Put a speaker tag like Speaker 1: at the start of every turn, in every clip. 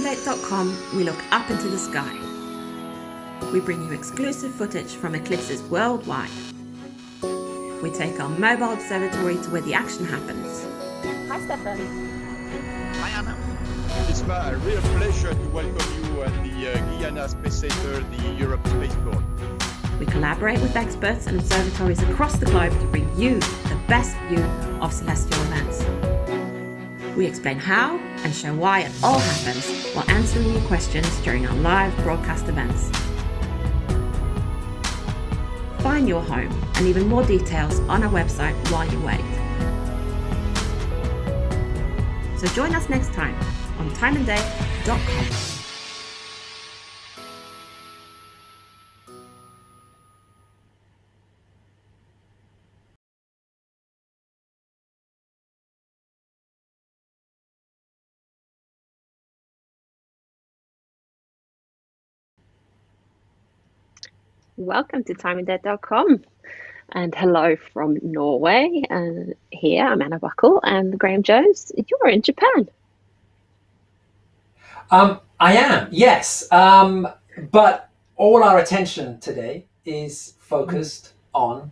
Speaker 1: TimeandDate.com, we look up into the sky. We bring you exclusive footage from eclipses worldwide. We take our mobile observatory to where the action happens.
Speaker 2: Hi, Stefan.
Speaker 3: Hi, Anna. It's my real pleasure to welcome you at the Guyana Space Center, the Europe Spaceport.
Speaker 1: We collaborate with experts and observatories across the globe to bring you the best view of celestial events. We explain how and show why it all happens while answering your questions during our live broadcast events. Find your home and even more details on our website while you wait. So join us next time on timeanddate.com.
Speaker 2: Welcome to timeanddead.com, and hello from Norway. And here I'm Anna Buckle and Graham Jones. You're in Japan.
Speaker 4: I am, yes. But all our attention today is focused on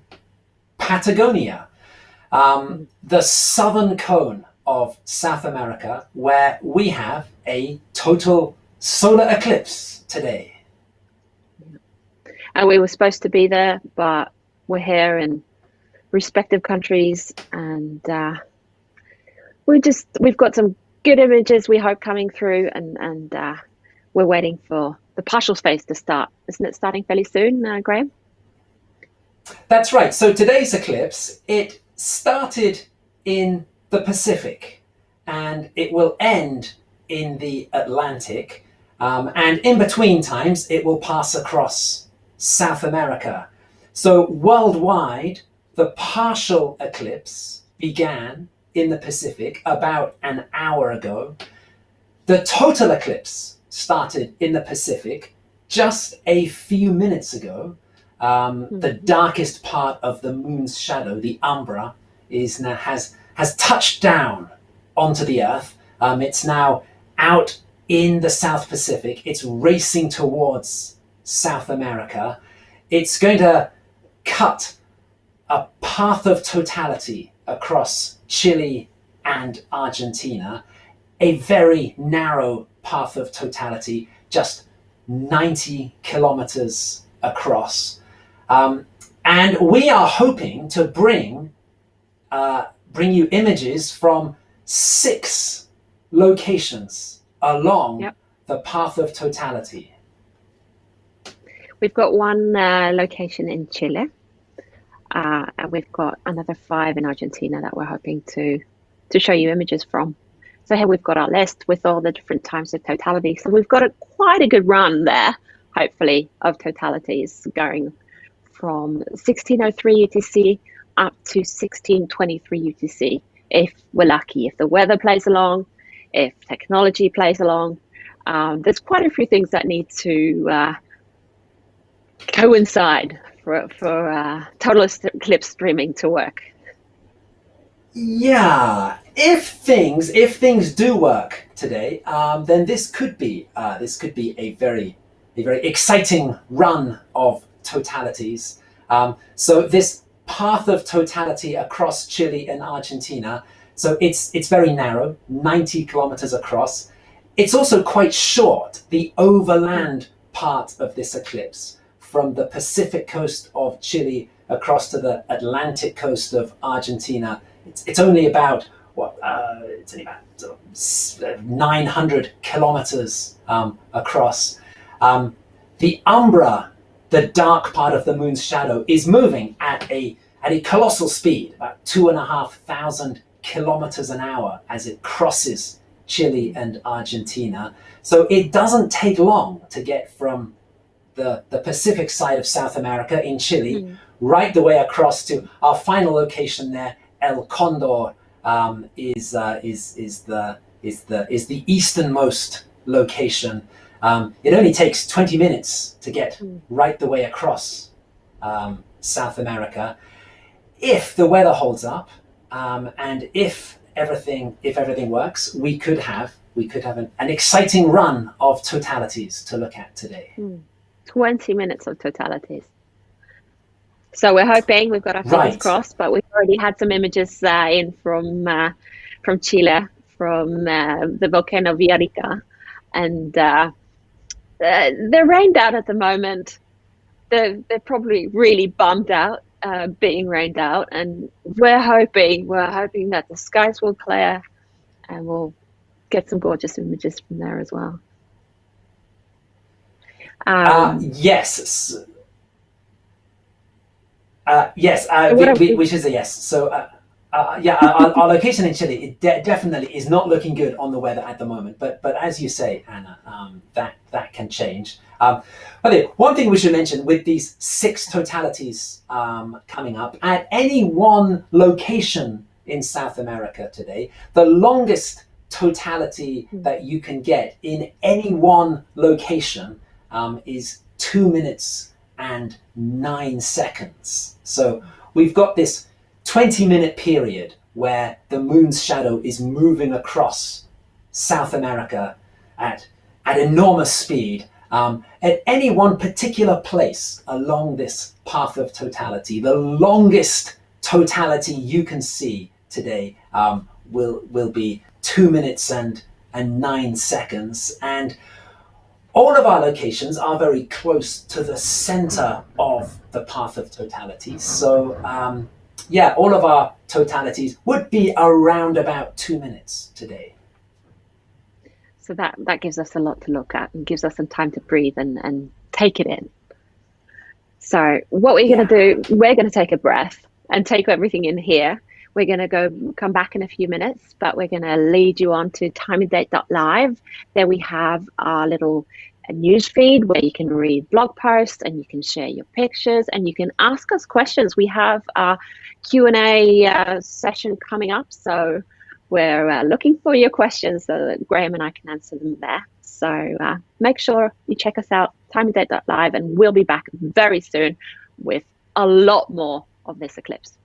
Speaker 4: Patagonia, the southern cone of South America, where we have a total solar eclipse today.
Speaker 2: And we were supposed to be there, but we're here in respective countries, and we've got some good images we hope coming through, and we're waiting for the partial phase to start. Isn't it starting fairly soon, Graham?
Speaker 4: That's right. So today's eclipse, it started in the Pacific and it will end in the Atlantic, and in between times it will pass across South America. So worldwide, the partial eclipse began in the Pacific about an hour ago. The total eclipse started in the Pacific just a few minutes ago. The darkest part of the moon's shadow, the umbra, has touched down onto the Earth. It's now out in the South Pacific. It's racing towards South America. It's going to cut a path of totality across Chile and Argentina, a very narrow path of totality, just 90 kilometers across. And we are hoping to bring you images from 6 locations along the path of totality.
Speaker 2: We've got one location in Chile, and we've got another 5 in Argentina that we're hoping to show you images from. So here we've got our list with all the different times of totality. So we've got quite a good run there, hopefully, of totalities going from 1603 UTC up to 1623 UTC, if we're lucky, if the weather plays along, if technology plays along. There's quite a few things that need to coincide for total eclipse streaming to work.
Speaker 4: Yeah, if things do work today, then this could be a very exciting run of totalities. So this path of totality across Chile and Argentina, so it's very narrow, 90 kilometers across. It's also quite short, the overland part of this eclipse, from the Pacific coast of Chile across to the Atlantic coast of Argentina. It's only about 900 kilometers across. The umbra, the dark part of the moon's shadow, is moving at a colossal speed, about 2,500 kilometers an hour as it crosses Chile and Argentina. So it doesn't take long to get from the Pacific side of South America in Chile, right the way across to our final location there. El Condor is the easternmost location. It only takes 20 minutes to get right the way across South America. If the weather holds up, and if if everything works, we could have an exciting run of totalities to look at today.
Speaker 2: 20 minutes of totalities. So we're hoping, we've got our fingers crossed, but we've already had some images in from Chile, from the Volcano Villarrica, and they're rained out at the moment. They're probably really bummed out being rained out, and we're hoping that the skies will clear and we'll get some gorgeous images from there as well.
Speaker 4: Yes. Which is a yes. So our location in Chile, it definitely is not looking good on the weather at the moment. But as you say, Anna, that can change. But one thing we should mention with these 6 totalities coming up at any one location in South America today, the longest totality that you can get in any one location is 2 minutes and 9 seconds. So we've got this 20-minute period where the moon's shadow is moving across South America at enormous speed. At any one particular place along this path of totality, the longest totality you can see today will be 2 minutes and 9 seconds. And all of our locations are very close to the center of the path of totality. So all of our totalities would be around about 2 minutes today.
Speaker 2: So that gives us a lot to look at and gives us some time to breathe and take it in. So what we're going to do, we're going to take a breath and take everything in here. We're going to come back in a few minutes, but we're going to lead you on to timeanddate.live. There we have our little news feed where you can read blog posts and you can share your pictures and you can ask us questions. We have our Q&A session coming up, so we're looking for your questions so that Graham and I can answer them there. So make sure you check us out, timeanddate.live, and we'll be back very soon with a lot more of this eclipse.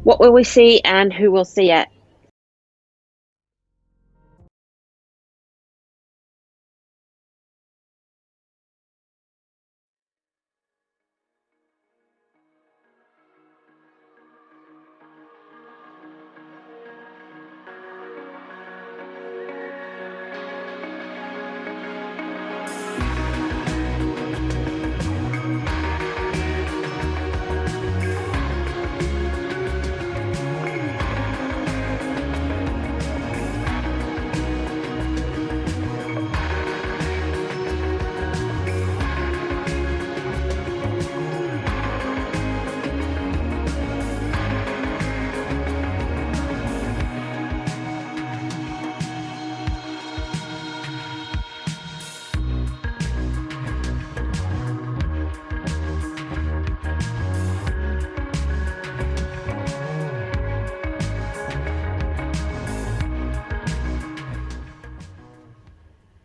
Speaker 2: What will we see and who will see it?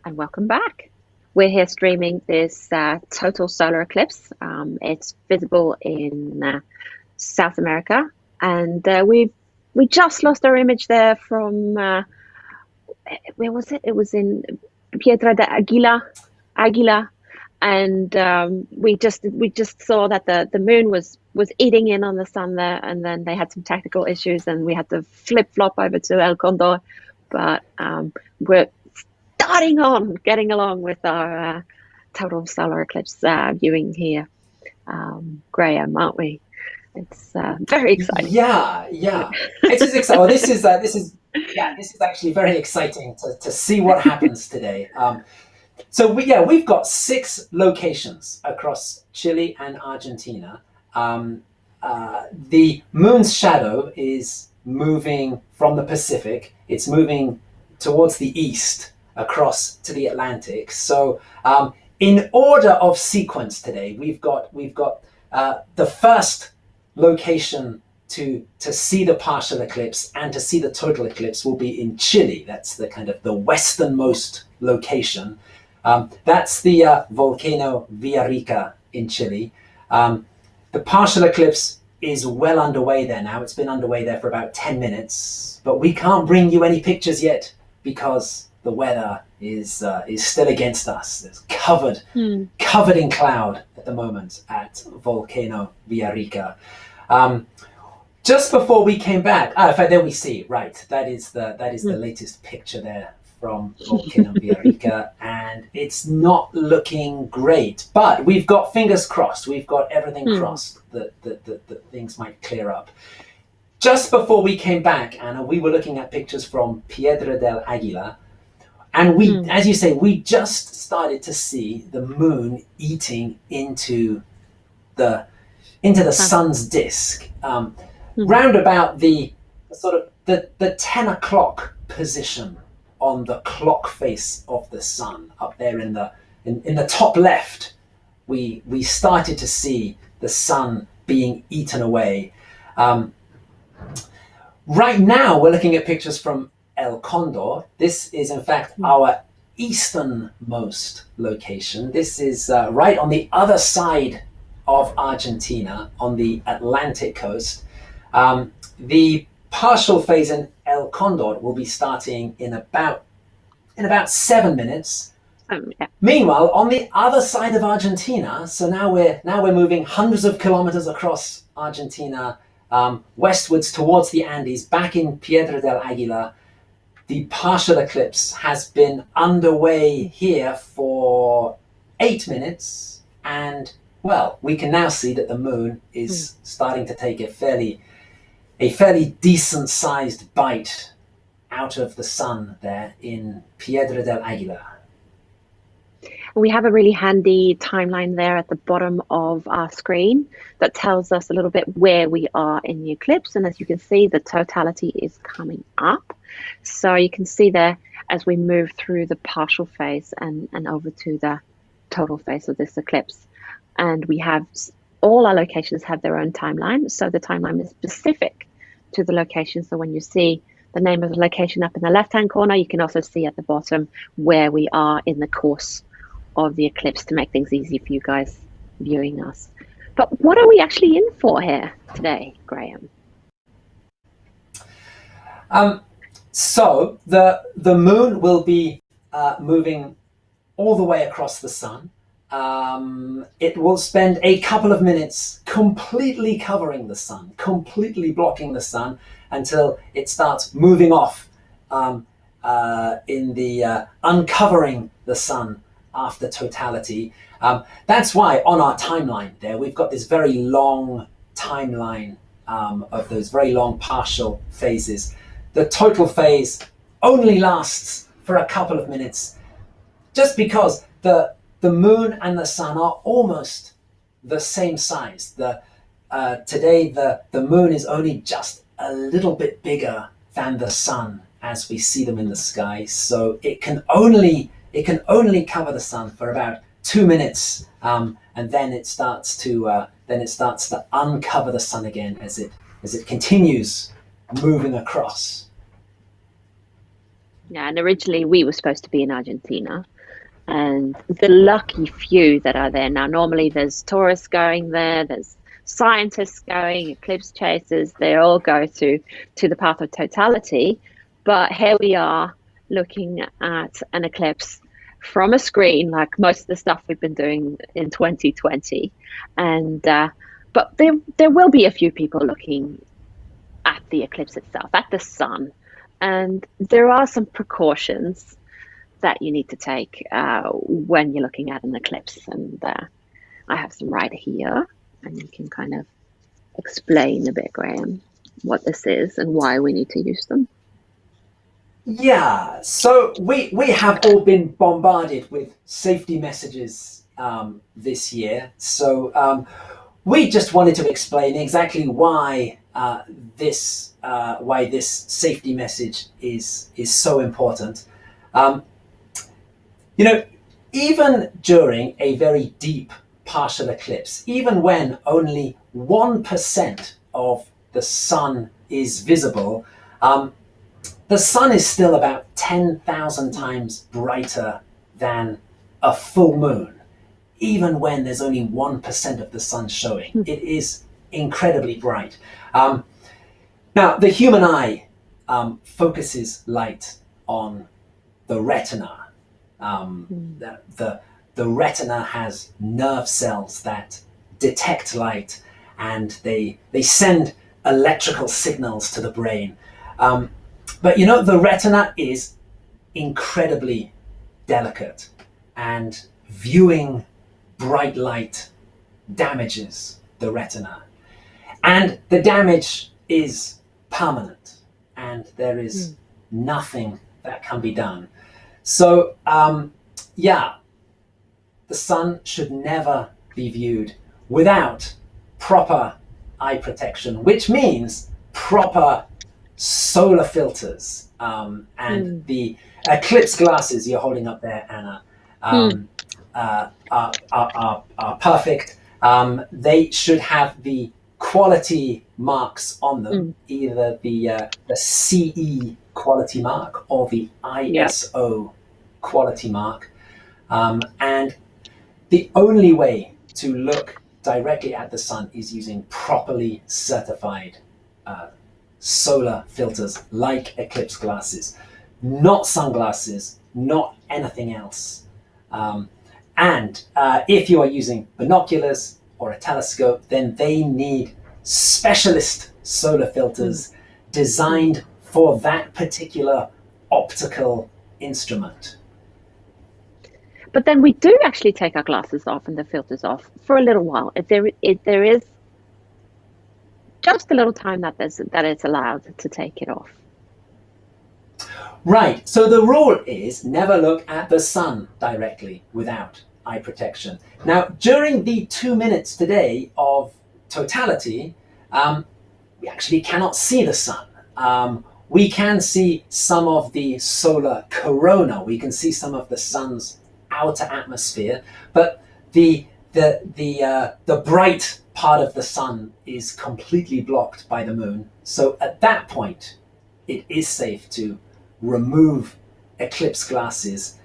Speaker 2: And welcome back. We're here streaming this total solar eclipse. It's visible in South America, and we just lost our image there from where was it? It was in Piedra de Águila, and we just saw that the moon was eating in on the sun there, and then they had some technical issues, and we had to flip flop over to El Condor, but we're getting along with our total solar eclipse viewing here, Graham, aren't we? It's very exciting.
Speaker 4: Yeah. It is exciting. Well, this is actually very exciting to see what happens today. So we've got 6 locations across Chile and Argentina. The moon's shadow is moving from the Pacific. It's moving towards the east across to the Atlantic. So in order of sequence today, we've got the first location to see the partial eclipse and to see the total eclipse will be in Chile. That's the kind of the westernmost location. That's the Volcano Villarrica in Chile. The partial eclipse is well underway there now. It's been underway there for about 10 minutes, but we can't bring you any pictures yet because the weather is still against us. It's covered in cloud at the moment at Volcano Villarrica. Just before we came back, in fact, there we see, right, that is the latest picture there from Volcano Villarrica, and it's not looking great, but we've got fingers crossed, we've got everything crossed that things might clear up. Just before we came back, Anna, we were looking at pictures from Piedra del Águila, and we, as you say, we just started to see the moon eating into the sun's disk, round about the sort of the 10 o'clock position on the clock face of the sun. Up there in the top left, we started to see the sun being eaten away. Right now, we're looking at pictures from El Condor. This is, in fact, our easternmost location. This is right on the other side of Argentina, on the Atlantic coast. The partial phase in El Condor will be starting in about 7 minutes.
Speaker 2: Yeah.
Speaker 4: Meanwhile, on the other side of Argentina, so now we're moving hundreds of kilometers across Argentina, westwards towards the Andes, back in Piedra del Águila. The partial eclipse has been underway here for 8 minutes, and well, we can now see that the moon is starting to take a fairly decent sized bite out of the sun there in Piedra del Águila.
Speaker 2: We have a really handy timeline there at the bottom of our screen that tells us a little bit where we are in the eclipse. And as you can see, the totality is coming up. So you can see there as we move through the partial phase and over to the total phase of this eclipse. And we have all our locations have their own timeline. So the timeline is specific to the location. So when you see the name of the location up in the left-hand corner, you can also see at the bottom where we are in the course of the eclipse to make things easy for you guys viewing us. But what are we actually in for here today, Graham?
Speaker 4: So the moon will be moving all the way across the sun. It will spend a couple of minutes completely covering the sun, completely blocking the sun, until it starts moving off in the uncovering the sun after totality. That's why on our timeline there, we've got this very long timeline of those very long partial phases. The total phase only lasts for a couple of minutes, just because the moon and the sun are almost the same size. Today the moon is only just a little bit bigger than the sun as we see them in the sky, so it can only cover the sun for about 2 minutes, and then it starts to uncover the sun again as it continues moving across.
Speaker 2: Yeah, and originally we were supposed to be in Argentina, and the lucky few that are there now. Normally there's tourists going there, there's scientists going, eclipse chasers, they all go to the path of totality. But here we are looking at an eclipse from a screen, like most of the stuff we've been doing in 2020. And but there will be a few people looking at the eclipse itself, at the sun. And there are some precautions that you need to take when you're looking at an eclipse. And I have some right here, and you can kind of explain a bit, Graham, what this is and why we need to use them.
Speaker 4: Yeah, so we have all been bombarded with safety messages this year. So we just wanted to explain exactly why this safety message is so important. Even during a very deep partial eclipse, even when only 1% of the sun is visible, the sun is still about 10,000 times brighter than a full moon, even when there's only 1% of the sun showing. It is incredibly bright. Now, the human eye focuses light on the retina. The retina has nerve cells that detect light, and they send electrical signals to the brain. But the retina is incredibly delicate, and viewing bright light damages the retina. And the damage is permanent, and there is nothing that can be done. So, the sun should never be viewed without proper eye protection, which means proper solar filters. And the eclipse glasses you're holding up there, Anna, are perfect. They should have the quality marks on them, either the CE quality mark or the ISO quality mark. And the only way to look directly at the sun is using properly certified solar filters like eclipse glasses, not sunglasses, not anything else. And if you are using binoculars or a telescope, then they need specialist solar filters designed for that particular optical instrument.
Speaker 2: But then we do actually take our glasses off and the filters off for a little while. If there is just a little time that it's allowed to take it off.
Speaker 4: Right. So the rule is never look at the sun directly without eye protection. Now, during the 2 minutes today of totality, we actually cannot see the sun. We can see some of the solar corona. We can see some of the sun's outer atmosphere, but the bright part of the sun is completely blocked by the moon. So at that point, it is safe to remove eclipse glasses.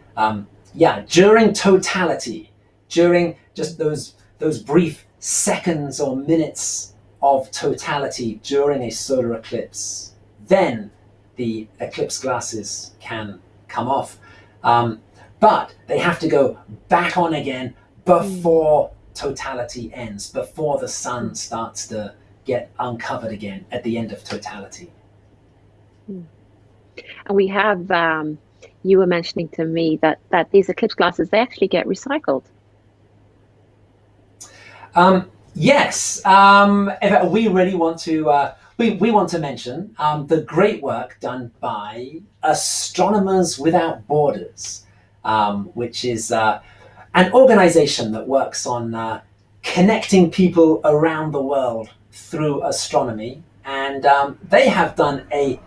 Speaker 4: During totality, during just those brief seconds or minutes of totality during a solar eclipse, then the eclipse glasses can come off. But they have to go back on again before totality ends, before the sun starts to get uncovered again at the end of totality.
Speaker 2: And we have, you were mentioning to me that these eclipse glasses, they actually get recycled.
Speaker 4: Yes, we really want to, we want to mention the great work done by Astronomers Without Borders, which is an organization that works on connecting people around the world through astronomy. And they have done a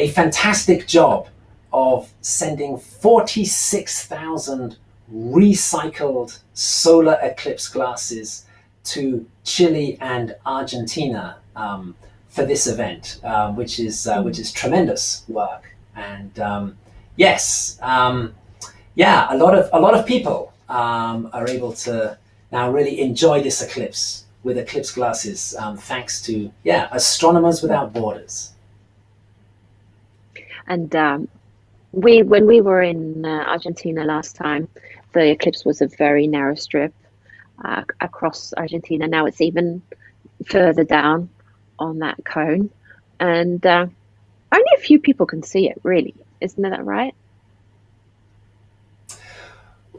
Speaker 4: fantastic job of sending 46,000 recycled solar eclipse glasses to Chile and Argentina for this event, which is tremendous work. And yes, yeah, a lot of people are able to now really enjoy this eclipse with eclipse glasses, thanks to Astronomers Without Borders.
Speaker 2: And when we were in Argentina last time, the eclipse was a very narrow strip across Argentina. Now it's even further down on that cone, and only a few people can see it, really. Isn't that right?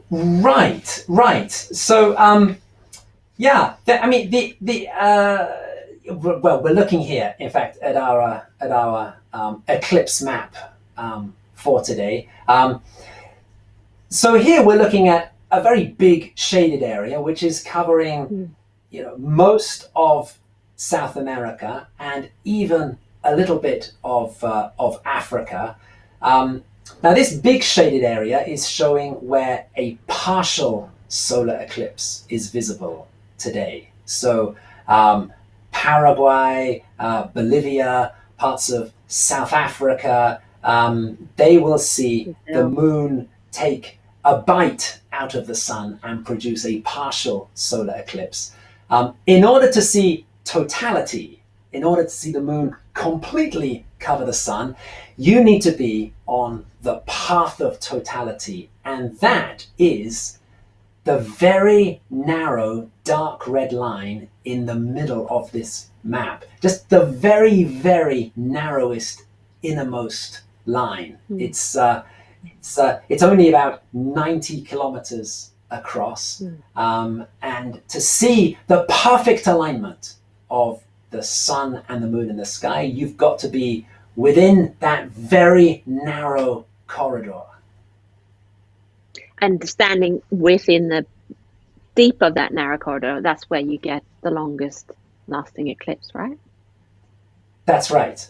Speaker 4: Right. So, yeah, I mean, well, we're looking here, in fact, at our eclipse map for today. So here we're looking at a very big shaded area, which is covering, most of South America and even a little bit of Africa. Now, this big shaded area is showing where a partial solar eclipse is visible today. So Paraguay, Bolivia, parts of South Africa, they will see the moon take a bite out of the sun and produce a partial solar eclipse. In order to see totality, in order to see the moon completely cover the sun, you need to be on the path of totality, and that is the very narrow dark red line in the middle of this map. Just the very, very narrowest innermost line. It's only about 90 kilometers across, and to see the perfect alignment of the sun and the moon in the sky, you've got to be within that very narrow corridor.
Speaker 2: And standing within the deep of that narrow corridor, that's where you get the longest lasting eclipse, right?
Speaker 4: That's right.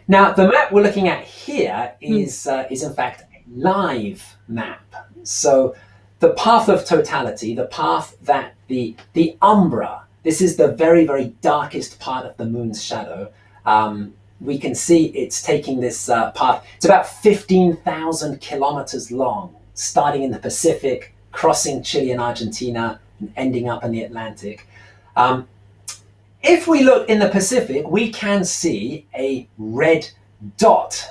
Speaker 4: Now, the map we're looking at here is in fact a live map. So the path of totality, the path that the umbra, this is the very, very darkest part of the moon's shadow. We can see it's taking this path. It's about 15,000 kilometers long, starting in the Pacific, crossing Chile and Argentina, and ending up in the Atlantic. If we look in the Pacific, we can see a red dot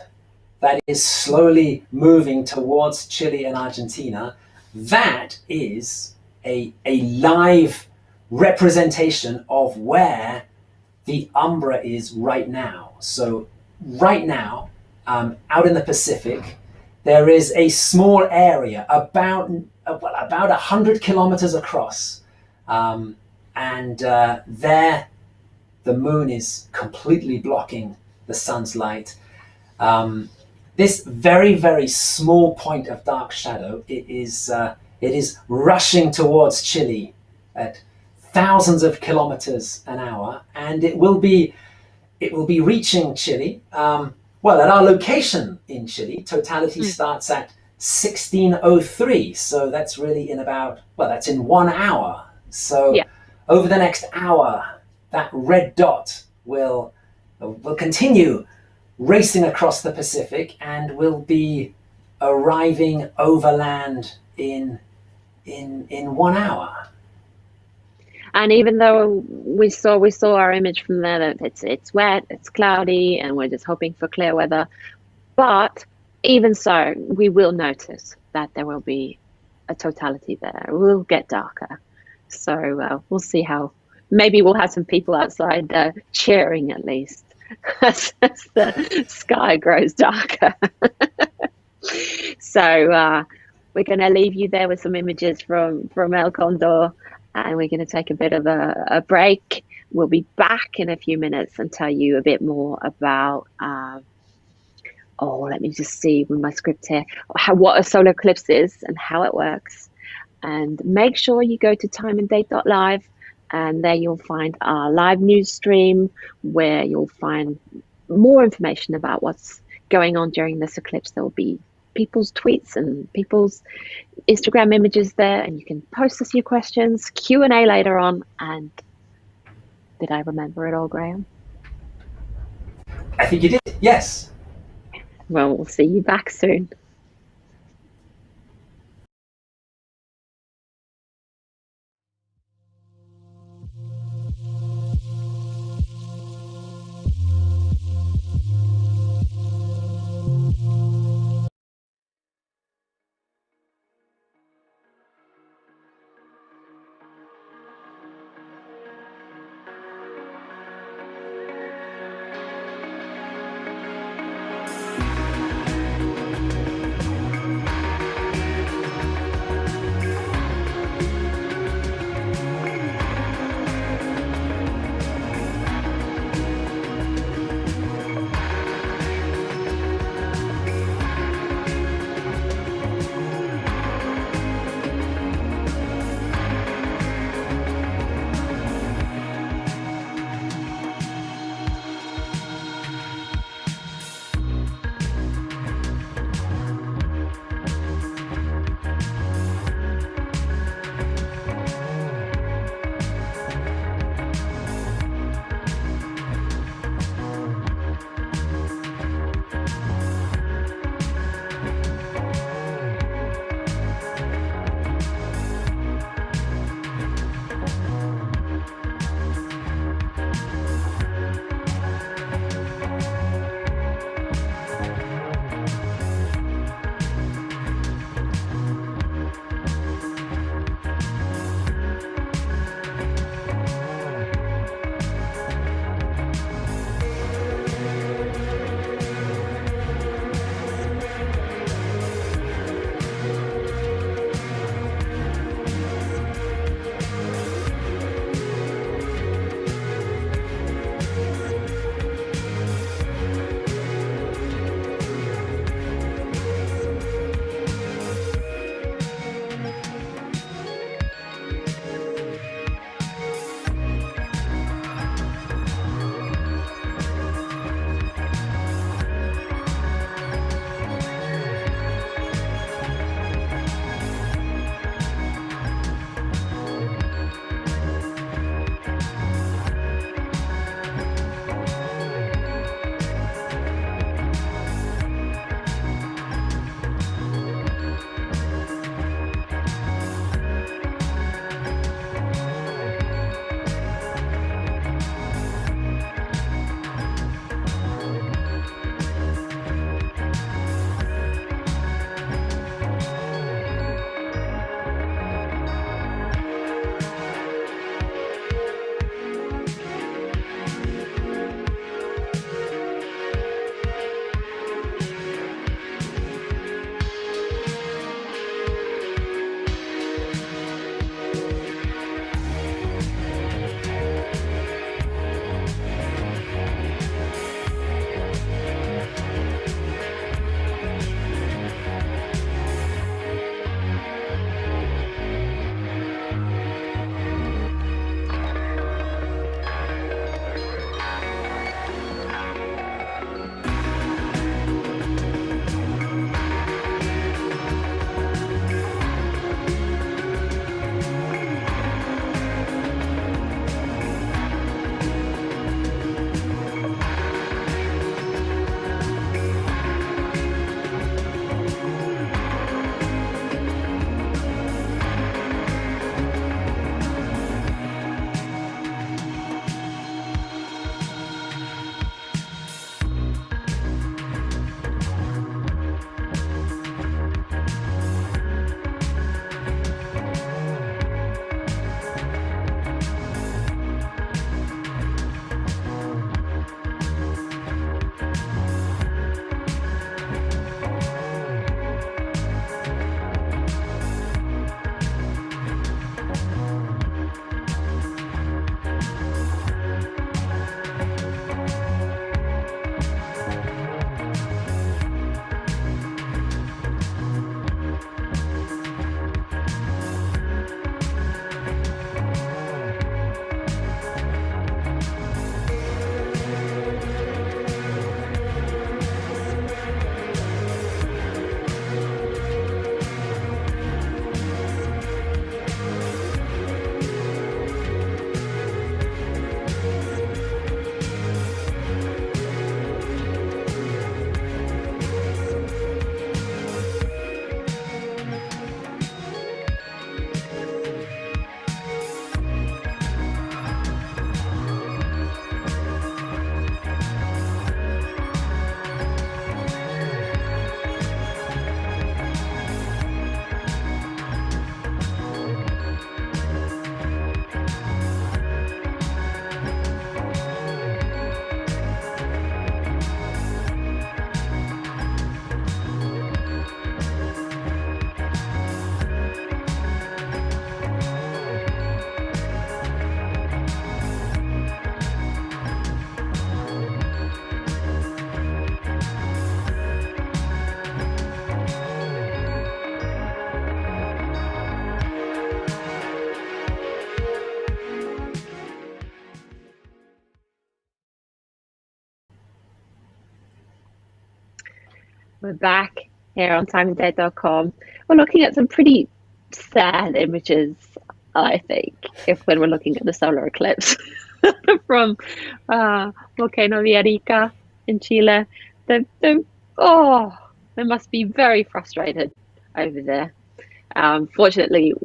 Speaker 4: that is slowly moving towards Chile and Argentina. That is a live representation of where the umbra is right now. So right now, out in the Pacific, there is a small area about 100 kilometers across, and there the moon is completely blocking the sun's light. This very, very small point of dark shadow, it is rushing towards Chile at thousands of kilometers an hour, and it will be reaching Chile. Well, at our location in Chile, totality starts at 16:03, so that's really that's in 1 hour. So over the next hour, that red dot will continue racing across the Pacific and will be arriving overland in 1 hour.
Speaker 2: And even though we saw our image from there that it's wet, it's cloudy, and we're just hoping for clear weather, but even so, we will notice that there will be a totality there. It will get darker. So we'll see how. Maybe we'll have some people outside cheering at least as the sky grows darker. So we're going to leave you there with some images from El Condor, and we're going to take a bit of a break. We'll be back in a few minutes and tell you a bit more about. Let me just see with my script here, what a solar eclipse is and how it works. And make sure you go to timeanddate.live, and there you'll find our live news stream where you'll find more information about what's going on during this eclipse. There will be people's tweets and people's Instagram images there, and you can post us your questions, Q&A later on. And did I remember it all, Graham?
Speaker 4: I think you did, yes.
Speaker 2: Well, we'll see you back soon. We're back here on timeofday.com. We're looking at some pretty sad images, I think, when we're looking at the solar eclipse from Volcano Villarrica in Chile. They must be very frustrated over there. Fortunately,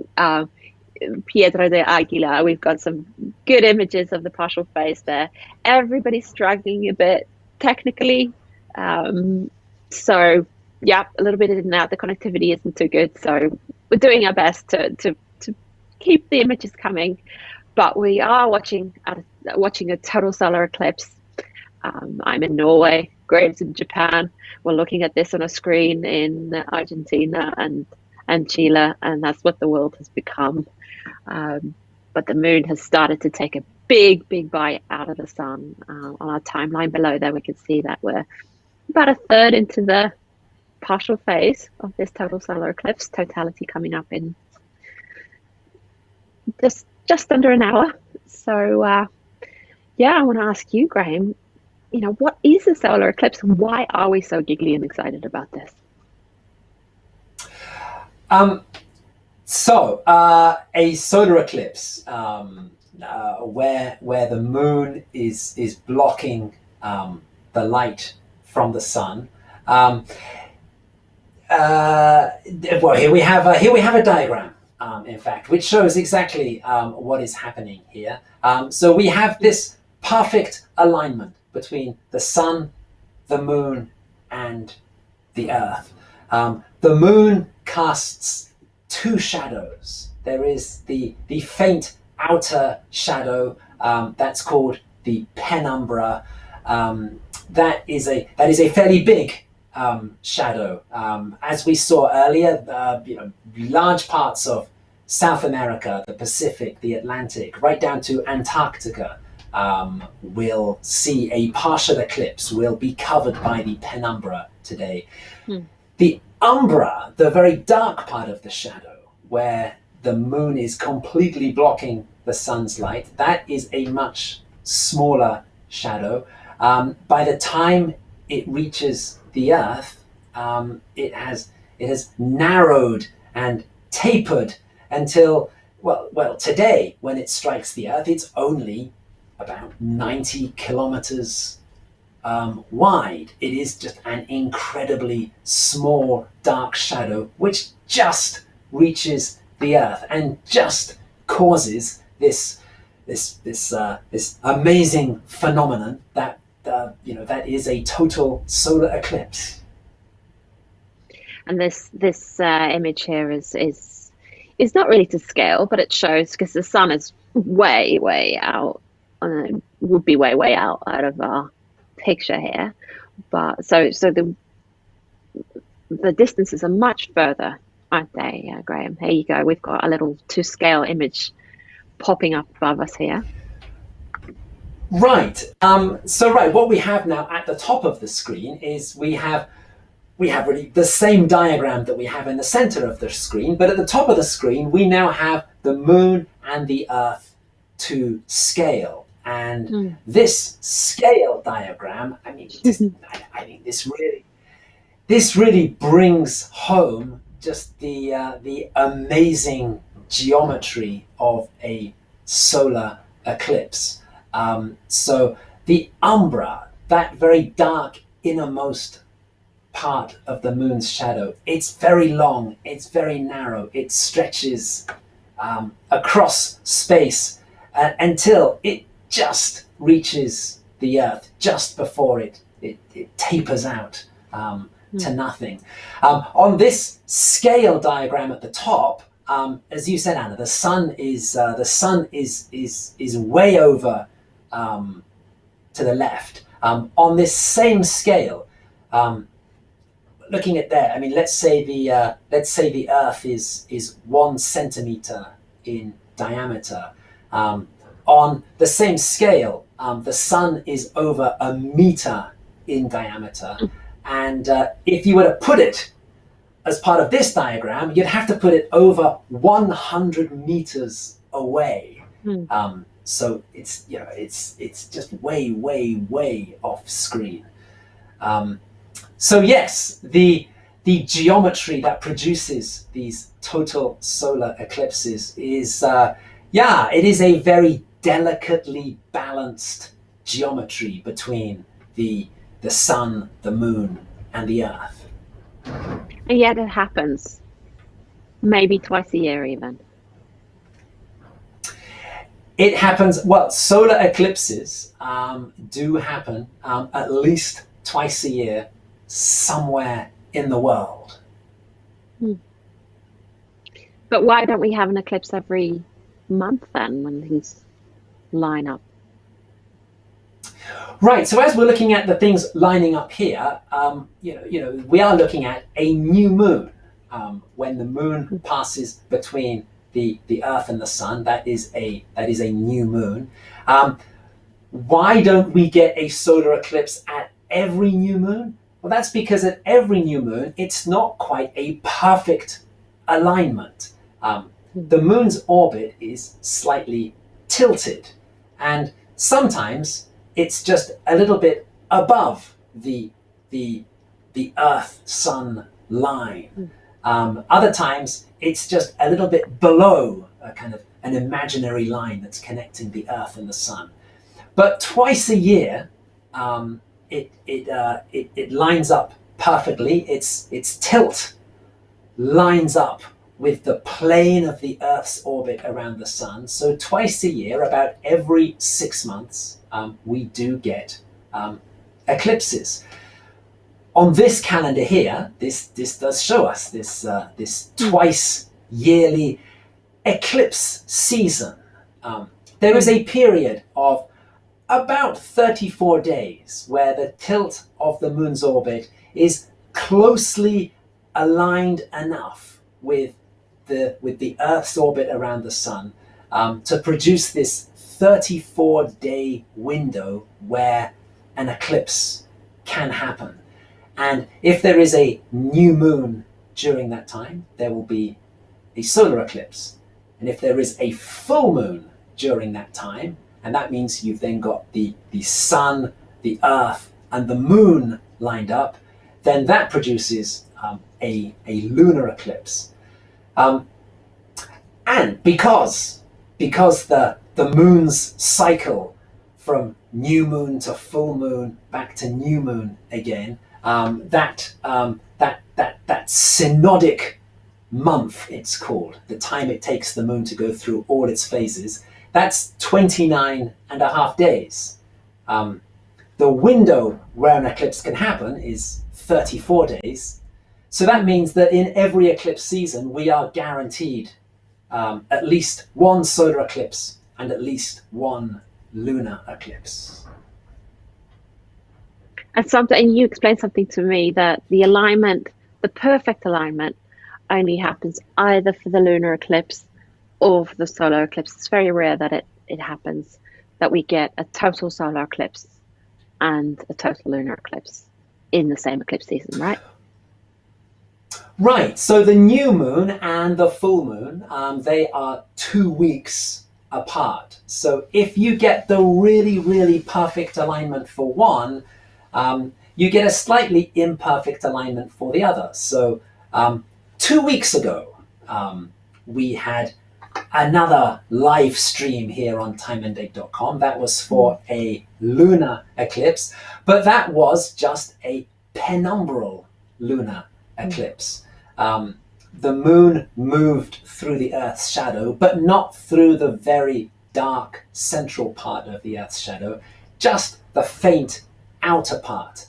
Speaker 2: Piedra de Águila, we've got some good images of the partial phase there. Everybody's struggling a bit technically. So yeah, a little bit in and out. The connectivity isn't too good. So we're doing our best to keep the images coming. But we are watching a total solar eclipse. I'm in Norway, Graham's in Japan. We're looking at this on a screen in Argentina and Chile, and that's what the world has become. But the moon has started to take a big bite out of the sun. On our timeline below there, we can see that we're about a third into the partial phase of this total solar eclipse, totality coming up in just under an hour. So yeah, I want to ask you, Graham, what is a solar eclipse? Why are we so giggly and excited about this?
Speaker 4: So a solar eclipse, where the moon is blocking the light from the sun. Well, here we have a diagram, in fact, which shows exactly what is happening here. So we have this perfect alignment between the sun, the moon, and the Earth. The moon casts two shadows. There is the faint outer shadow that's called the penumbra. That is a fairly big shadow. As we saw earlier, large parts of South America, the Pacific, the Atlantic, right down to Antarctica, will see a partial eclipse, will be covered by the penumbra today. The umbra, the very dark part of the shadow, where the moon is completely blocking the sun's light, that is a much smaller shadow. By the time it reaches the Earth, it has narrowed and tapered until, well, today, when it strikes the Earth, it's only about 90 kilometers wide. It is just an incredibly small dark shadow which just reaches the Earth and just causes this amazing phenomenon that that is a total solar eclipse.
Speaker 2: And this image here is not really to scale, but it shows, because the sun is way out, would be way out of our picture here, but so the distances are much further, aren't they, Graham? Here you go. We've got a little to scale image popping up above us here.
Speaker 4: Right. So what we have now at the top of the screen is we have really the same diagram that we have in the center of the screen, but at the top of the screen we now have the moon and the Earth to scale. And this scale diagram, I think this really brings home just the amazing geometry of a solar eclipse. So the umbra, that very dark innermost part of the moon's shadow, it's very long, it's very narrow, it stretches across space until it just reaches the Earth just before it tapers out to nothing. On this scale diagram at the top, as you said, Anna, the sun is way over to the left. On this same scale, looking at there, let's say the Earth is 1 centimeter in diameter. On the same scale, the sun is over 1 meter in diameter. And if you were to put it as part of this diagram, you'd have to put it over 100 meters away. So it's just way off screen. So yes, the geometry that produces these total solar eclipses is, it is a very delicately balanced geometry between the sun, the moon, and the earth.
Speaker 2: And yet it happens maybe twice a year even.
Speaker 4: It happens, well, solar eclipses do happen at least twice a year somewhere in the world.
Speaker 2: But why don't we have an eclipse every month then when things line up?
Speaker 4: Right, so as we're looking at the things lining up here, we are looking at a new moon. When the moon passes between the Earth and the Sun, that is a new moon. Why don't we get a solar eclipse at every new moon? Well, that's because at every new moon, it's not quite a perfect alignment. The moon's orbit is slightly tilted, and sometimes it's just a little bit above the Earth-Sun line. Other times it's just a little bit below a kind of an imaginary line that's connecting the Earth and the Sun. But twice a year, it lines up perfectly. Its tilt lines up with the plane of the Earth's orbit around the Sun. So twice a year, about every 6 months, we do get eclipses. On this calendar here, this does show us this twice yearly eclipse season. There is a period of about 34 days where the tilt of the moon's orbit is closely aligned enough with the Earth's orbit around the Sun to produce this 34-day window where an eclipse can happen. And if there is a new moon during that time, there will be a solar eclipse. And if there is a full moon during that time, and that means you've then got the Sun, the Earth, and the moon lined up, then that produces a lunar eclipse. And because the moon's cycle from new moon to full moon back to new moon again, that synodic month, it's called, the time it takes the moon to go through all its phases, that's 29 and a half days. The window where an eclipse can happen is 34 days. So that means that in every eclipse season, we are guaranteed at least one solar eclipse and at least one lunar eclipse.
Speaker 2: And you explained something to me that the alignment, the perfect alignment, only happens either for the lunar eclipse or for the solar eclipse. It's very rare that it happens that we get a total solar eclipse and a total lunar eclipse in the same eclipse season, right?
Speaker 4: Right, so the new moon and the full moon, they are 2 weeks apart. So if you get the really, really perfect alignment for one, you get a slightly imperfect alignment for the other. So 2 weeks ago, we had another live stream here on timeanddate.com. That was for a lunar eclipse, but that was just a penumbral lunar eclipse. The moon moved through the Earth's shadow, but not through the very dark central part of the Earth's shadow, just the faint outer part.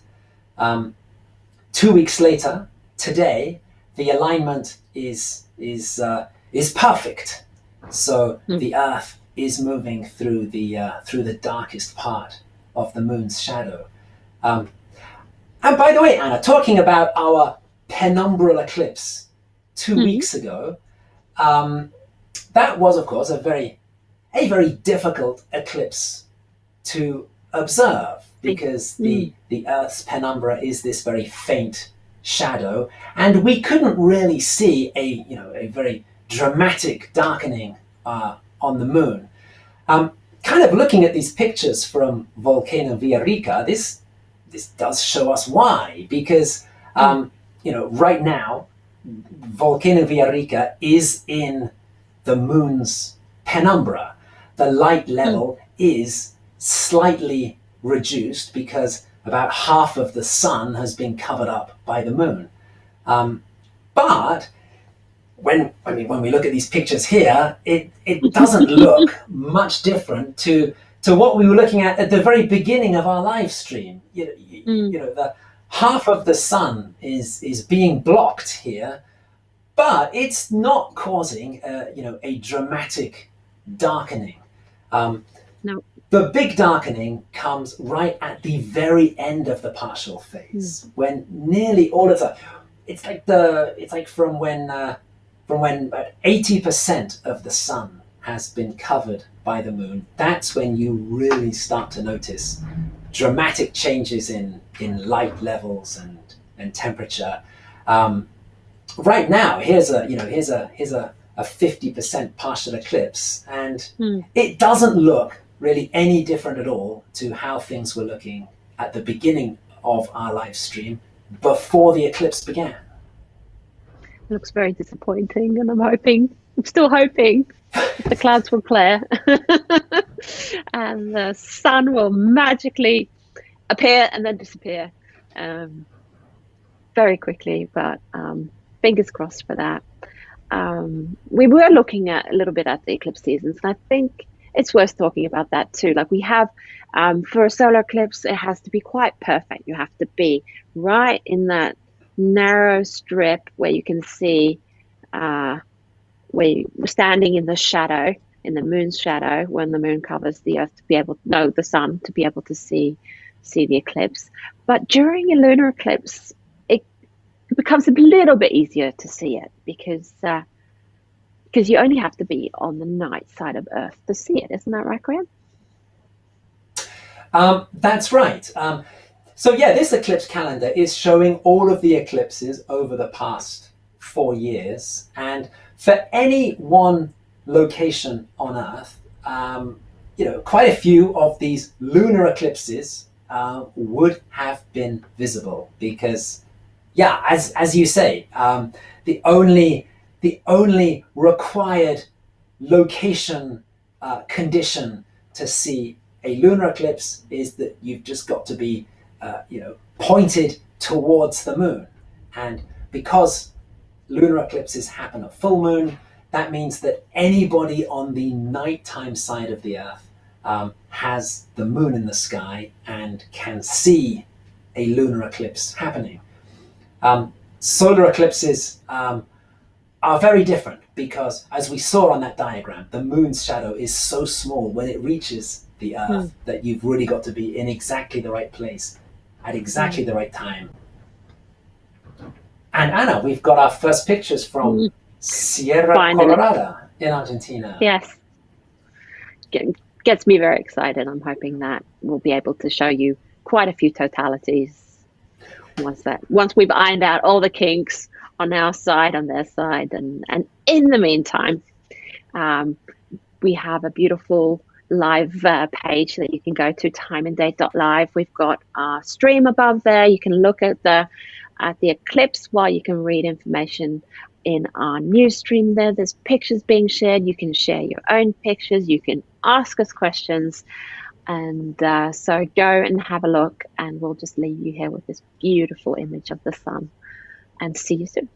Speaker 4: 2 weeks later, today, the alignment is perfect. So the Earth is moving through the darkest part of the moon's shadow. And by the way, Anna, talking about our penumbral eclipse 2 weeks ago, that was, of course, a very difficult eclipse to observe because the Earth's penumbra is this very faint shadow, and we couldn't really see a very dramatic darkening on the moon. Kind of looking at these pictures from Volcano Villarrica, this does show us why, because right now Volcano Villarrica is in the moon's penumbra. The light level is slightly reduced because about half of the sun has been covered up by the moon. But when we look at these pictures here, it doesn't look much different to what we were looking at the very beginning of our live stream. The half of the sun is being blocked here, but it's not causing a dramatic darkening.
Speaker 2: No.
Speaker 4: The big darkening comes right at the very end of the partial phase, when nearly all of it's like from when about 80% of the sun has been covered by the moon. That's when you really start to notice dramatic changes in light levels and temperature. Right now, here's a 50% partial eclipse, and it doesn't look really any different at all to how things were looking at the beginning of our live stream before the eclipse began.
Speaker 2: It looks very disappointing, and I'm still hoping the clouds will clear and the sun will magically appear and then disappear very quickly, but fingers crossed for that. We were looking at a little bit at the eclipse seasons, and I think it's worth talking about that too. Like we have, for a solar eclipse, it has to be quite perfect. You have to be right in that narrow strip where you can see, where you're standing in the shadow, in the moon's shadow, when the moon covers the earth, the sun, to be able to see the eclipse. But during a lunar eclipse, it becomes a little bit easier to see it because you only have to be on the night side of Earth to see it. Isn't that right, Graham?
Speaker 4: That's right. So yeah, this eclipse calendar is showing all of the eclipses over the past 4 years. And for any one location on Earth, quite a few of these lunar eclipses would have been visible because, yeah, as you say, the only required location condition to see a lunar eclipse is that you've just got to be, pointed towards the moon. And because lunar eclipses happen at full moon, that means that anybody on the nighttime side of the Earth has the moon in the sky and can see a lunar eclipse happening. Solar eclipses are very different because, as we saw on that diagram, the moon's shadow is so small when it reaches the Earth that you've really got to be in exactly the right place at exactly the right time. And Anna, we've got our first pictures from Sierra Colorada in Argentina.
Speaker 2: Yes. Gets me very excited. I'm hoping that we'll be able to show you quite a few totalities once we've ironed out all the kinks on our side, on their side, and in the meantime, we have a beautiful live page that you can go to, timeanddate.live. We've got our stream above there. You can look at the eclipse while you can read information in our news stream there. There's pictures being shared. You can share your own pictures. You can ask us questions. And so go and have a look, and we'll just leave you here with this beautiful image of the sun. And see you soon.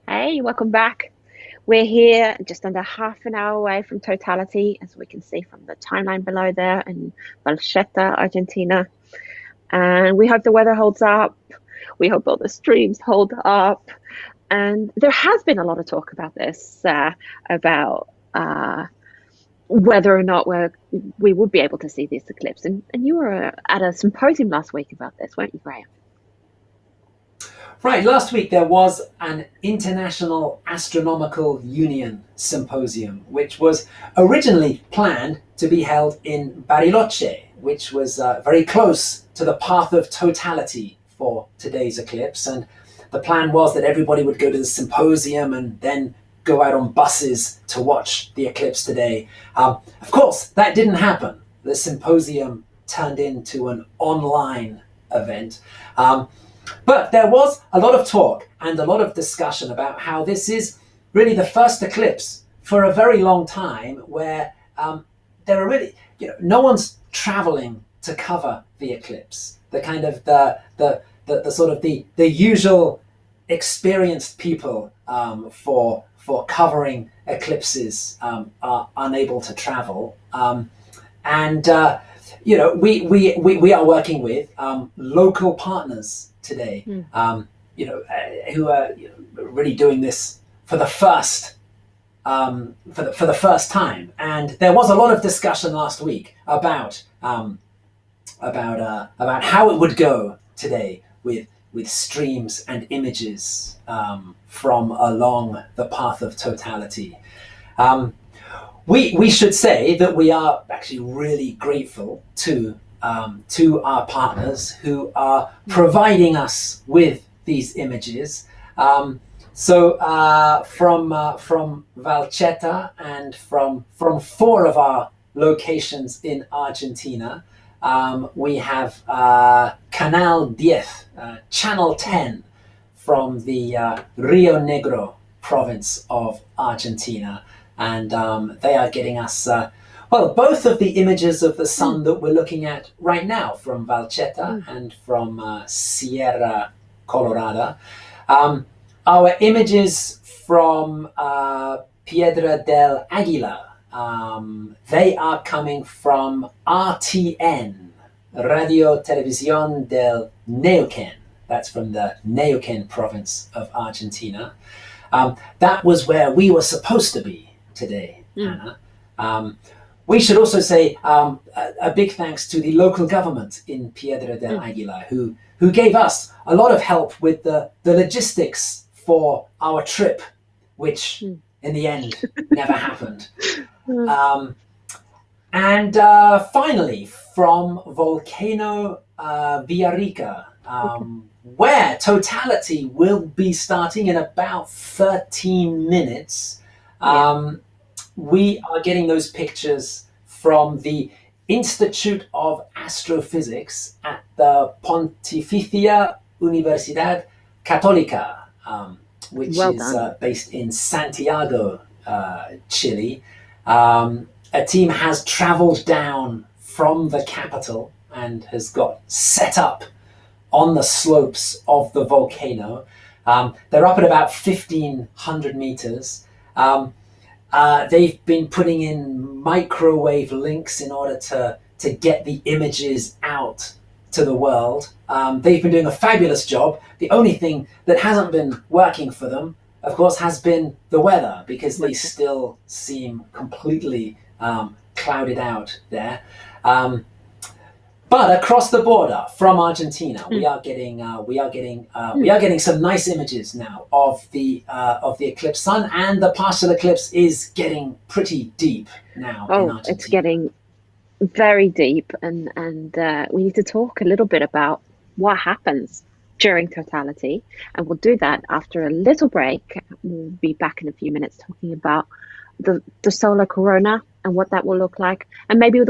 Speaker 2: Hey, welcome back. We're here just under half an hour away from totality, as we can see from the timeline below there in Valcheta, Argentina. And we hope the weather holds up. We hope all the streams hold up. And there has been a lot of talk about this, about whether or not we would be able to see this eclipse. And you were at a symposium last week about this, weren't you, Graham?
Speaker 4: Right, last week there was an International Astronomical Union symposium, which was originally planned to be held in Bariloche, which was very close to the path of totality for today's eclipse. And the plan was that everybody would go to the symposium and then go out on buses to watch the eclipse today. Of course, that didn't happen. The symposium turned into an online event. But there was a lot of talk and a lot of discussion about how this is really the first eclipse for a very long time where there are really, no one's traveling to cover the eclipse. The kind of the sort of the usual experienced people for covering eclipses are unable to travel. We are working with local partners today, who are really doing this for the first for the first time. And there was a lot of discussion last week about how it would go today with streams and images from along the path of totality. We should say that we are actually really grateful to our partners who are providing us with these images. From Valcheta and from 4 of our locations in Argentina, we have Canal 10, Channel 10 from the Rio Negro province of Argentina. And they are getting us, both of the images of the sun that we're looking at right now from Valcheta and from Sierra Colorada. Our images from Piedra del Águila, they are coming from RTN, Radio Televisión del Neuquén. That's from the Neuquén province of Argentina. That was where we were supposed to be today, Anna. we should also say a big thanks to the local government in Piedra del Águila, who gave us a lot of help with the logistics for our trip, which in the end never happened. And finally, from Volcano Villarrica, where totality will be starting in about 13 minutes. We are getting those pictures from the Institute of Astrophysics at the Pontificia Universidad Católica, which is based in Santiago, Chile. A team has traveled down from the capital and has got set up on the slopes of the volcano. They're up at about 1,500 meters. They've been putting in microwave links in order to get the images out to the world. They've been doing a fabulous job. The only thing that hasn't been working for them, of course, has been the weather, because they still seem completely clouded out there. But across the border from Argentina, we are getting some nice images now of the eclipse sun, and the partial eclipse is getting pretty deep now. In Argentina.
Speaker 2: It's getting very deep, and we need to talk a little bit about what happens during totality, and we'll do that after a little break. We'll be back in a few minutes talking about the solar corona and what that will look like, and maybe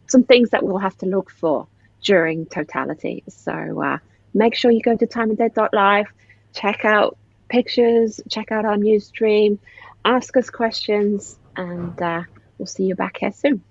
Speaker 2: some things that we'll have to look for during totality. So make sure you go to timeanddead.live, check out pictures, check out our news stream, ask us questions, and we'll see you back here soon.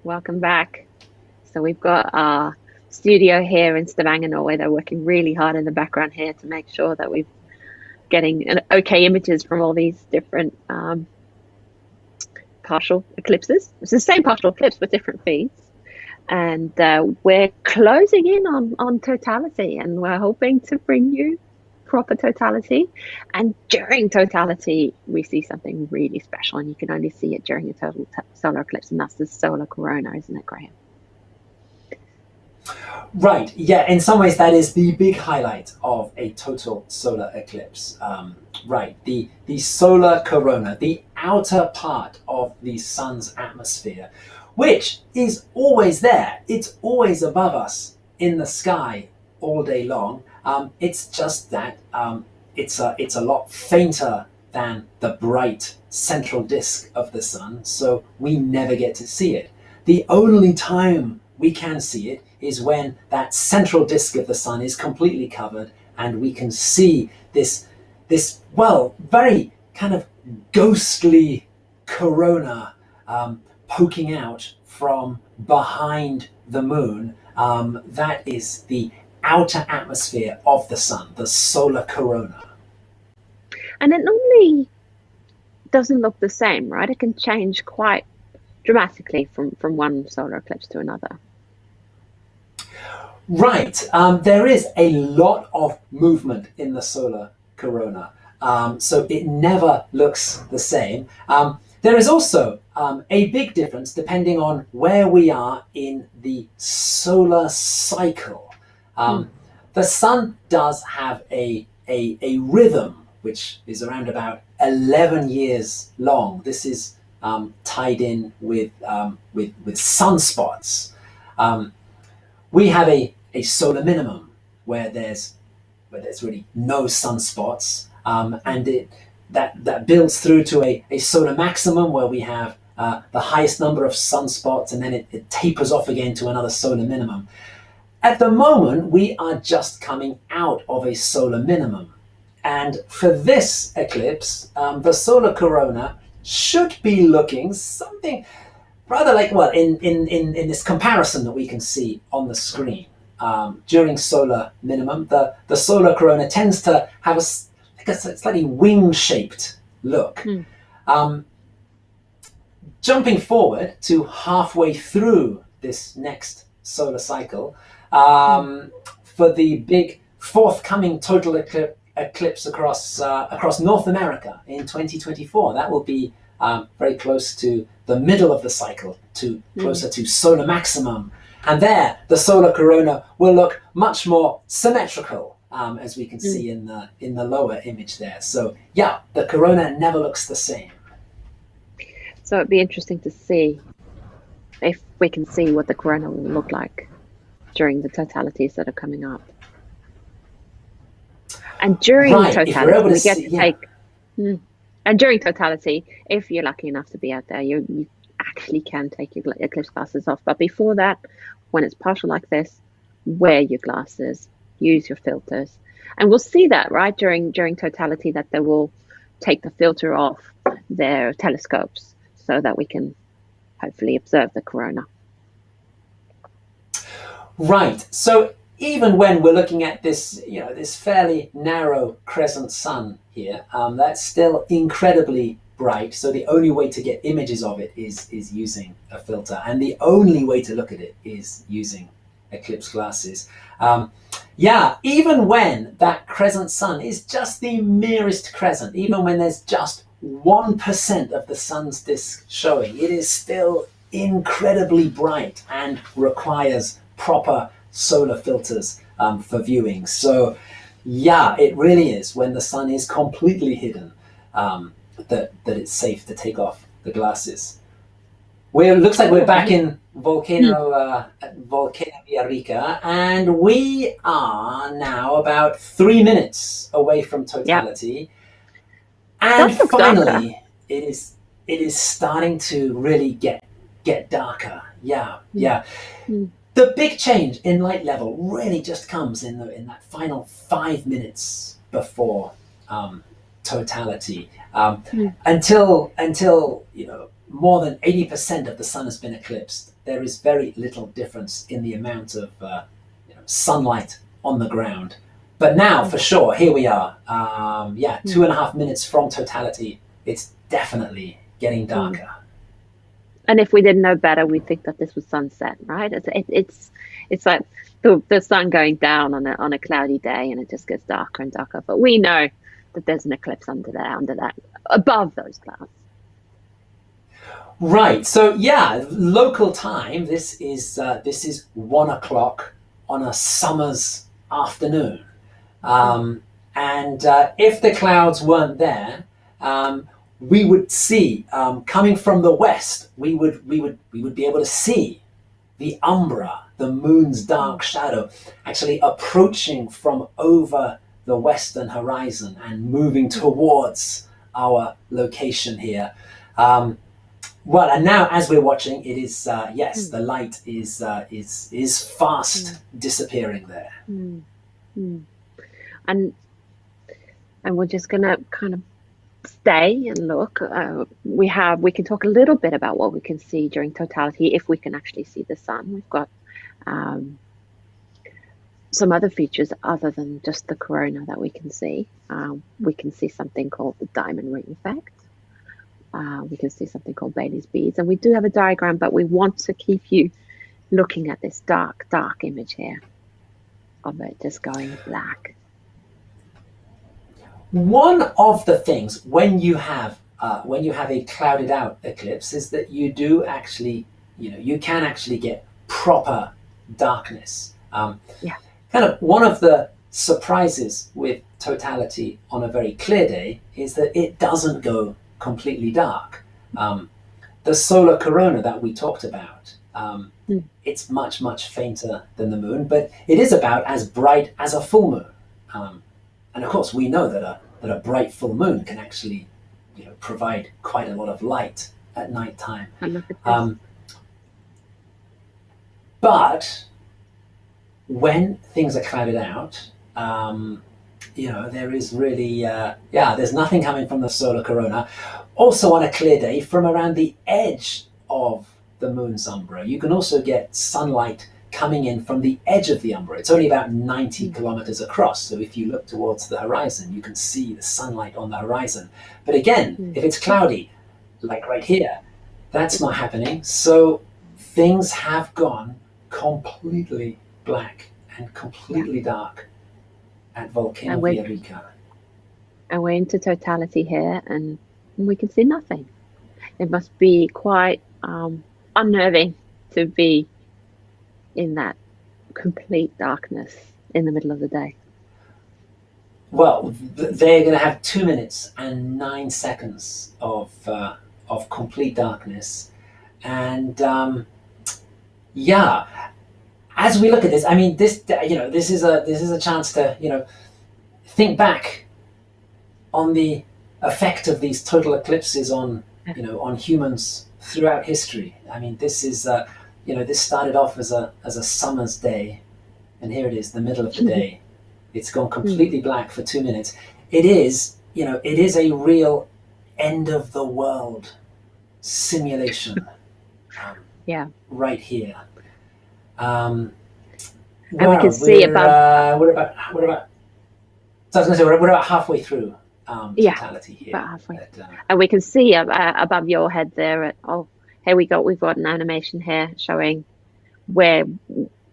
Speaker 2: welcome back. So we've got our studio here in Stavanger, Norway. They're working really hard in the background here to make sure that we're getting okay images from all these different partial eclipses. It's the same partial eclipse with different feeds. And we're closing in on totality, and we're hoping to bring you proper totality. And during totality, we see something really special, and you can only see it during a total solar eclipse, and that's the solar corona, isn't it, Graham?
Speaker 4: Right, yeah, in some ways that is the big highlight of a total solar eclipse. Right, the solar corona, the outer part of the sun's atmosphere, which is always there. It's always above us in the sky all day long. It's just that it's a lot fainter than the bright central disk of the sun, so we never get to see it. The only time we can see it is when that central disk of the sun is completely covered, and we can see this well, very kind of ghostly corona poking out from behind the moon. That is the outer atmosphere of the sun, the solar corona.
Speaker 2: And it normally doesn't look the same, right? It can change quite dramatically from one solar eclipse to another.
Speaker 4: Right, there is a lot of movement in the solar corona, so it never looks the same. There is also a big difference depending on where we are in the solar cycle. The sun does have a rhythm which is around about 11 years long. This is tied in with sunspots. We have a solar minimum where there's really no sunspots, and that builds through to a solar maximum where we have the highest number of sunspots, and then it tapers off again to another solar minimum. At the moment, we are just coming out of a solar minimum, and for this eclipse, the solar corona should be looking something rather like, well, in this comparison that we can see on the screen. During solar minimum, the solar corona tends to have a slightly wing-shaped look. Jumping forward to halfway through this next solar cycle, for the big forthcoming total eclipse across North America in 2024, that will be very close to the middle of the cycle, closer to solar maximum. And there, the solar corona will look much more symmetrical, as we can see in the lower image there. So yeah, the corona never looks the same.
Speaker 2: So it'd be interesting to see if we can see what the corona will look like during the totalities that are coming up. And during totality, we get to take. And during totality, if you're lucky enough to be out there, you actually can take your eclipse glasses off. But before that, when it's partial like this, wear your glasses, use your filters. And we'll see that, right, during totality, that they will take the filter off their telescopes so that we can hopefully observe the corona.
Speaker 4: Right. So even when we're looking at this, this fairly narrow crescent sun here, that's still incredibly bright. So the only way to get images of it is using a filter, and the only way to look at it is using eclipse glasses. Even when that crescent sun is just the merest crescent, even when there's just 1% of the sun's disk showing, it is still incredibly bright and requires proper solar filters for viewing. So yeah, it really is when the sun is completely hidden that it's safe to take off the glasses. It looks like we're back in Volcano Villarrica, and we are now about 3 minutes away from totality. And finally, it is starting to really get darker. The big change in light level really just comes in that final 5 minutes before totality. Until more than 80% of the sun has been eclipsed, there is very little difference in the amount of sunlight on the ground. But now, for sure, here we are. 2.5 minutes from totality. It's definitely getting darker.
Speaker 2: And if we didn't know better, we'd think that this was sunset, right? It's like the sun going down on a cloudy day, and it just gets darker and darker. But we know that there's an eclipse under that, above those clouds.
Speaker 4: Right. So yeah, local time. This is 1 o'clock on a summer's afternoon, and if the clouds weren't there, we would see coming from the west. We would be able to see the umbra, the moon's dark shadow, actually approaching from over the western horizon and moving towards our location here. Well, and now as we're watching, it is the light is fast disappearing there.
Speaker 2: And we're just gonna kind of stay and look. We can talk a little bit about what we can see during totality, if we can actually see the sun. We've got some other features other than just the corona that we can see. We can see something called the diamond ring effect. We can see something called Bailey's beads, and we do have a diagram, but we want to keep you looking at this dark image here of it just going black.
Speaker 4: One of the things when you have a clouded out eclipse is that you do actually, you can actually get proper darkness. Kind of one of the surprises with totality on a very clear day is that it doesn't go completely dark. The solar corona that we talked about, it's much fainter than the moon, but it is about as bright as a full moon. And of course, we know that a bright full moon can actually, provide quite a lot of light at night time. But when things are clouded out, there is really, there's nothing coming from the solar corona. Also on a clear day, from around the edge of the moon's umbra, you can also get sunlight coming in from the edge of the umbra. It's only about 90 kilometers across. So if you look towards the horizon, you can see the sunlight on the horizon. But again, if it's cloudy, like right here, that's not happening. So things have gone completely black and completely dark at Volcano Villarrica.
Speaker 2: And we're into totality here, and we can see nothing. It must be quite unnerving to be in that complete darkness in the middle of the day.
Speaker 4: Well, they're going to have 2 minutes and 9 seconds of complete darkness, and as we look at this, I mean, this is a chance to think back on the effect of these total eclipses on humans throughout history. I mean, this is this started off as a summer's day, and here it is, the middle of the day. It's gone completely black for 2 minutes. It is a real end of the world simulation. Right here.
Speaker 2: And we can see above.
Speaker 4: What about? So I was going to say we're about halfway through totality here.
Speaker 2: About halfway. And we can see above your head there. Here we go. We've got an animation here showing where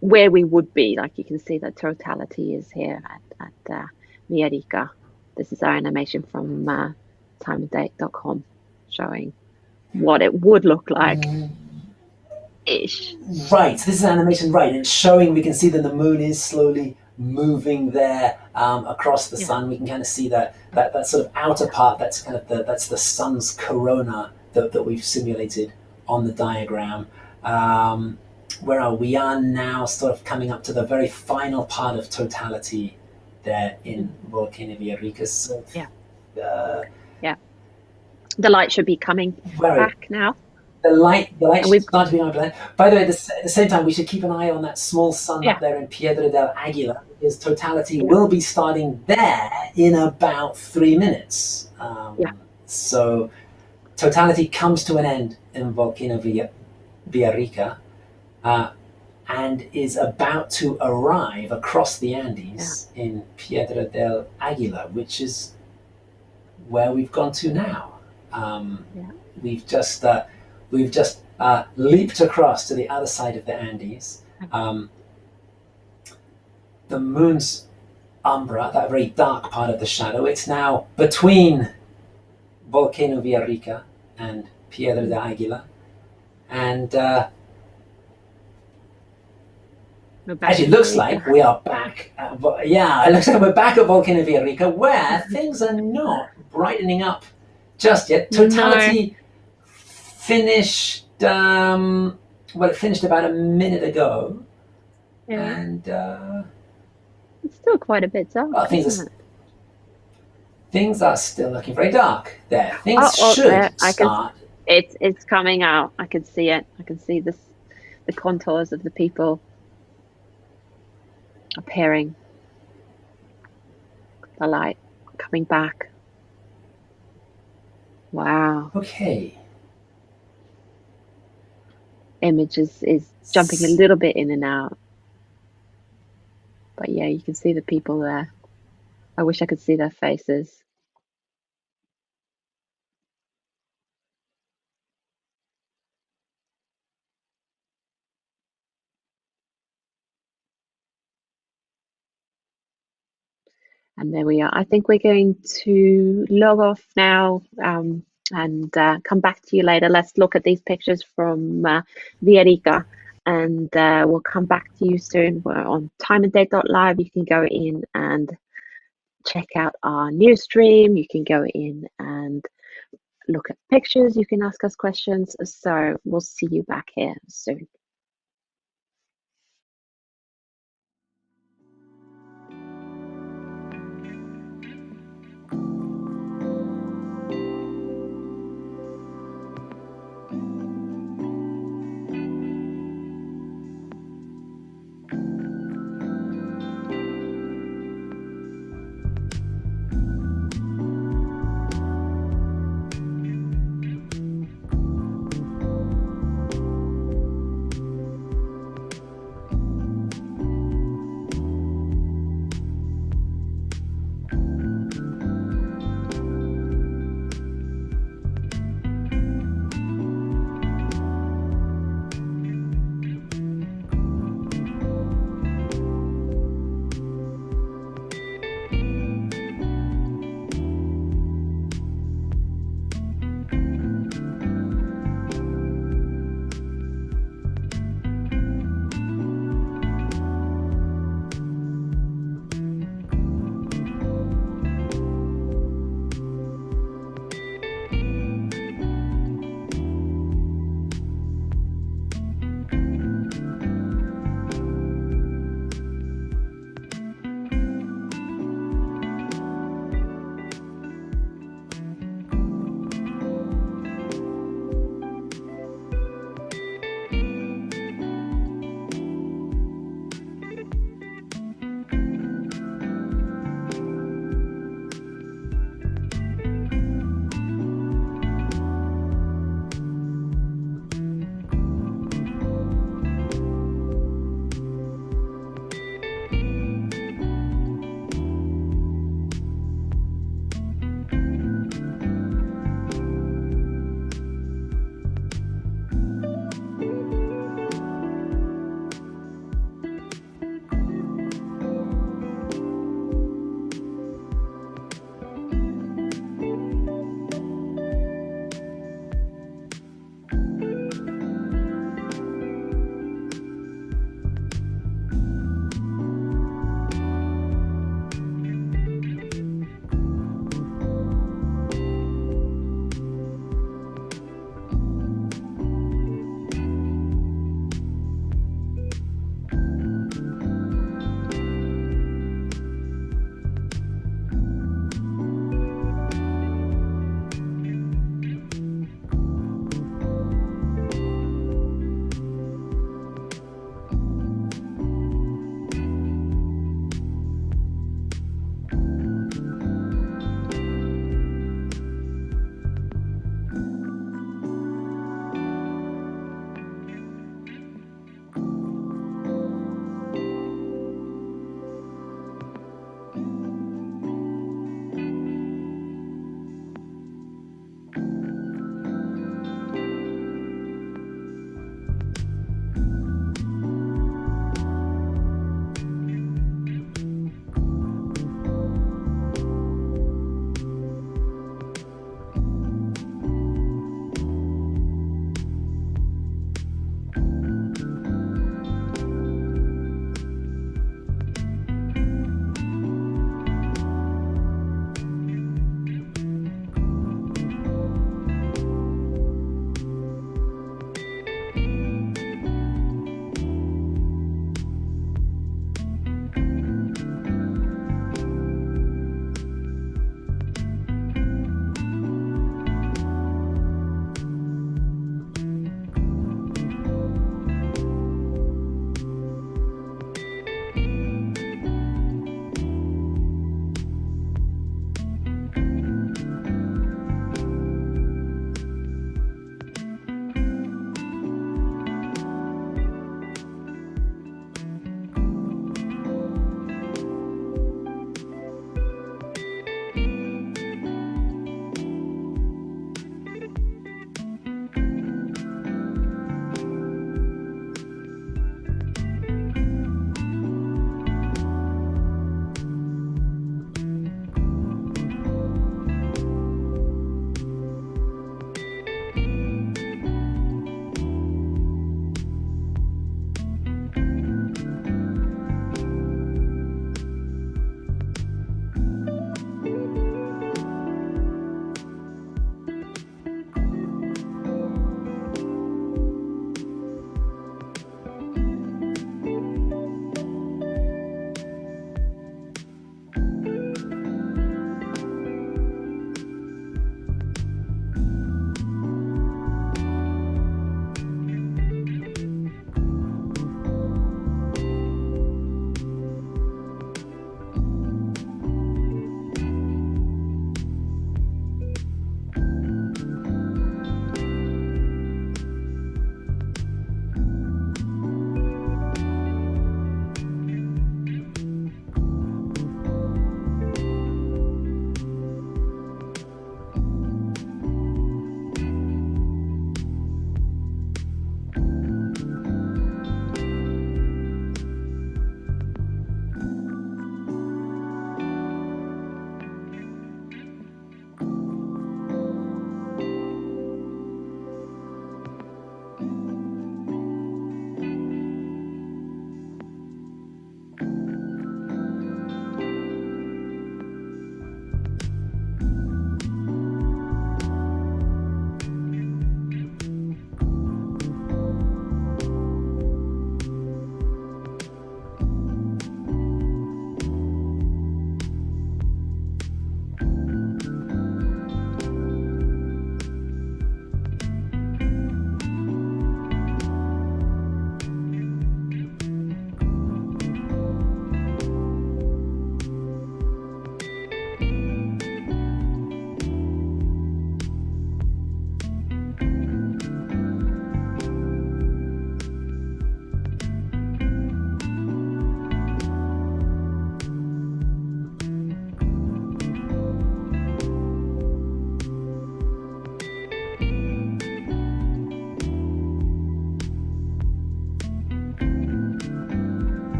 Speaker 2: we would be. Like you can see that totality is here at Villarrica. This is our animation from timeanddate.com showing what it would look like. Ish.
Speaker 4: Right, so this is an animation, right, and it's showing, we can see that the moon is slowly moving there across the sun. We can kind of see that sort of outer part, that's kind of that's the sun's corona that we've simulated on the diagram. We are now sort of coming up to the very final part of totality there in Volcano Villarrica. So,
Speaker 2: the light should be coming back now.
Speaker 4: The light should start to be on our planet. By the way, at the same time, we should keep an eye on that small sun up there in Piedra del Águila, because totality will be starting there in about 3 minutes. So totality comes to an end in Volcano Villarrica, and is about to arrive across the Andes in Piedra del Águila, which is where we've gone to now. We've just leaped across to the other side of the Andes. The moon's umbra, that very dark part of the shadow, it's now between Volcano Villarrica and Piedra de Águila. And actually, it looks like we are back. It looks like we're back at Volcano Villarrica, where things are not brightening up just yet. Totality finished. It finished about a minute ago, and
Speaker 2: it's still quite a bit dark.
Speaker 4: Well, things are still looking very dark there. Things should start.
Speaker 2: It's coming out. I can see it. I can see the contours of the people appearing. The light coming back. Wow.
Speaker 4: Okay.
Speaker 2: Image is jumping a little bit in and out. But yeah, you can see the people there. I wish I could see their faces. And there we are. I think we're going to log off now and come back to you later. Let's look at these pictures from Villarrica, and we'll come back to you soon. We're on timeanddate.live. You can go in and check out our news stream. You can go in and look at pictures. You can ask us questions. So we'll see you back here soon.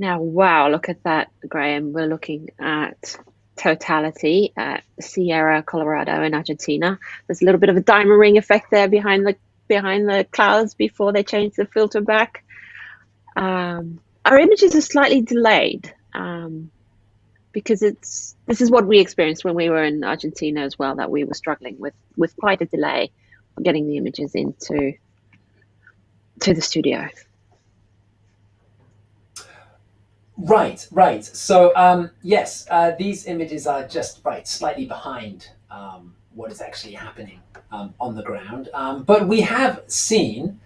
Speaker 2: Now, wow, look at that, Graham. We're looking at totality at Sierra Colorado in Argentina. There's a little bit of a diamond ring effect there behind the clouds before they change the filter back. Our images are slightly delayed because this is what we experienced when we were in Argentina as well, that we were struggling with quite a delay getting the images into the studio.
Speaker 4: Right, right. So yes, these images are just slightly behind what is actually happening on the ground. But we have seen,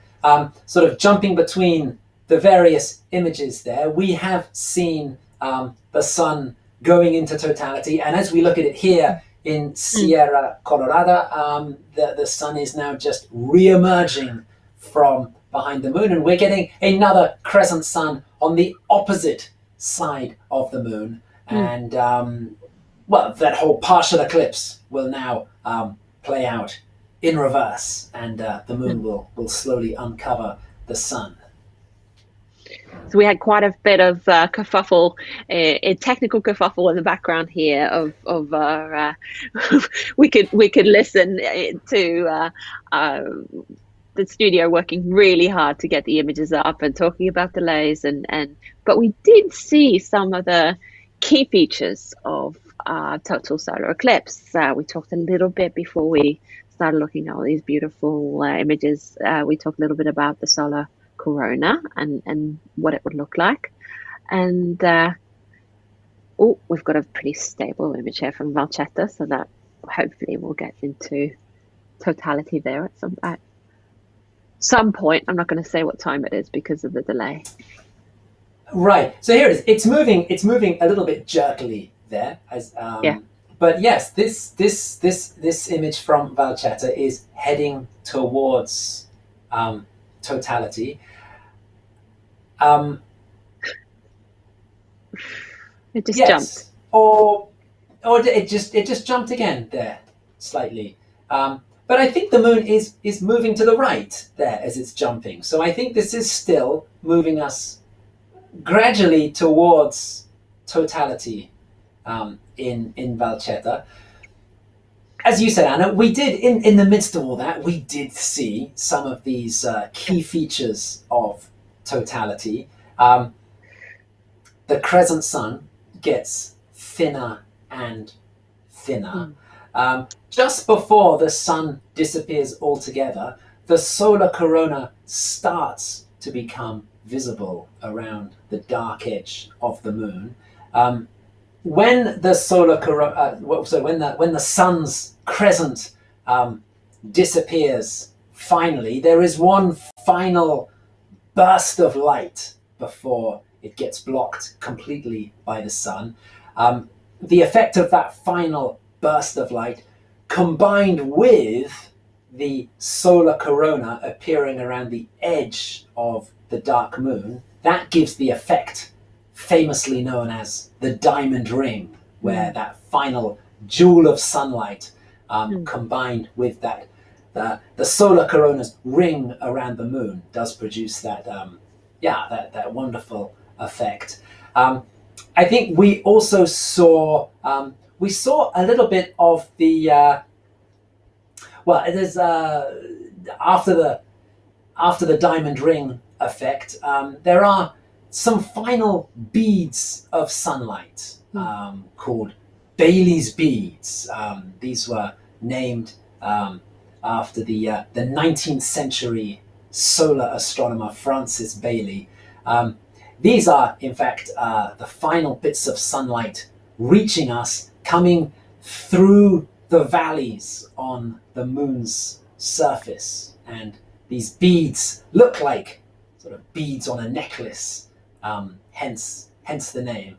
Speaker 4: sort of jumping between the various images there, we have seen the sun going into totality. And as we look at it here in Sierra Colorado, the sun is now just re-emerging from behind the moon, and we're getting another crescent sun on the opposite side of the moon. And well, that whole partial eclipse will now play out in reverse, and the moon will slowly uncover the sun.
Speaker 2: So we had quite a bit of kerfuffle, a technical kerfuffle in the background here of our, we could listen to the studio working really hard to get the images up and talking about delays, but we did see some of the key features of total solar eclipse. We talked a little bit before we started looking at all these beautiful images. We talked a little bit about the solar corona and what it would look like. And we've got a pretty stable image here from Valchetta, so that hopefully we'll get into totality there at some point. I'm not going to say what time it is because of the delay.
Speaker 4: Right. So here it is. It's moving a little bit jerkily there. But yes, this image from Valchetta is heading towards totality.
Speaker 2: It just jumped.
Speaker 4: Or it just jumped again there slightly. But I think the moon is moving to the right there as it's jumping. So I think this is still moving us gradually towards totality in Valchetta. As you said, Anna, we did, in the midst of all that, we did see some of these key features of totality. The crescent sun gets thinner and thinner. Just before the sun disappears altogether, the solar corona starts to become visible around the dark edge of the moon. When the solar corona, when the sun's crescent disappears finally, there is one final burst of light before it gets blocked completely by the sun. The effect of that final burst of light, combined with the solar corona appearing around the edge of the dark moon, that gives the effect famously known as the diamond ring, where that final jewel of sunlight combined with that the solar corona's ring around the moon does produce that that wonderful effect. I think we also saw a little bit of the there's after the diamond ring effect, there are some final beads of sunlight called Bailey's beads. These were named after the 19th century solar astronomer Francis Bailey. These are, in fact, the final bits of sunlight reaching us, coming through the valleys on the moon's surface. And these beads look like sort of beads on a necklace, hence the name.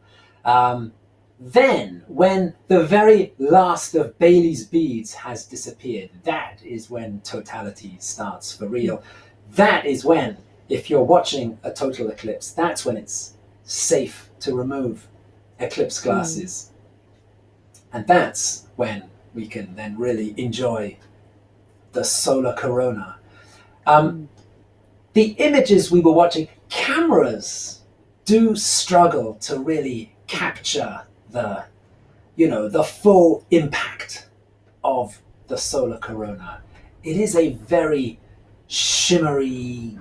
Speaker 4: Then, when the very last of Bailey's beads has disappeared, that is when totality starts for real. That is when, if you're watching a total eclipse, that's when it's safe to remove eclipse glasses. And that's when we can then really enjoy the solar corona. The images we were watching, cameras do struggle to really capture the, the full impact of the solar corona. It is a very shimmery,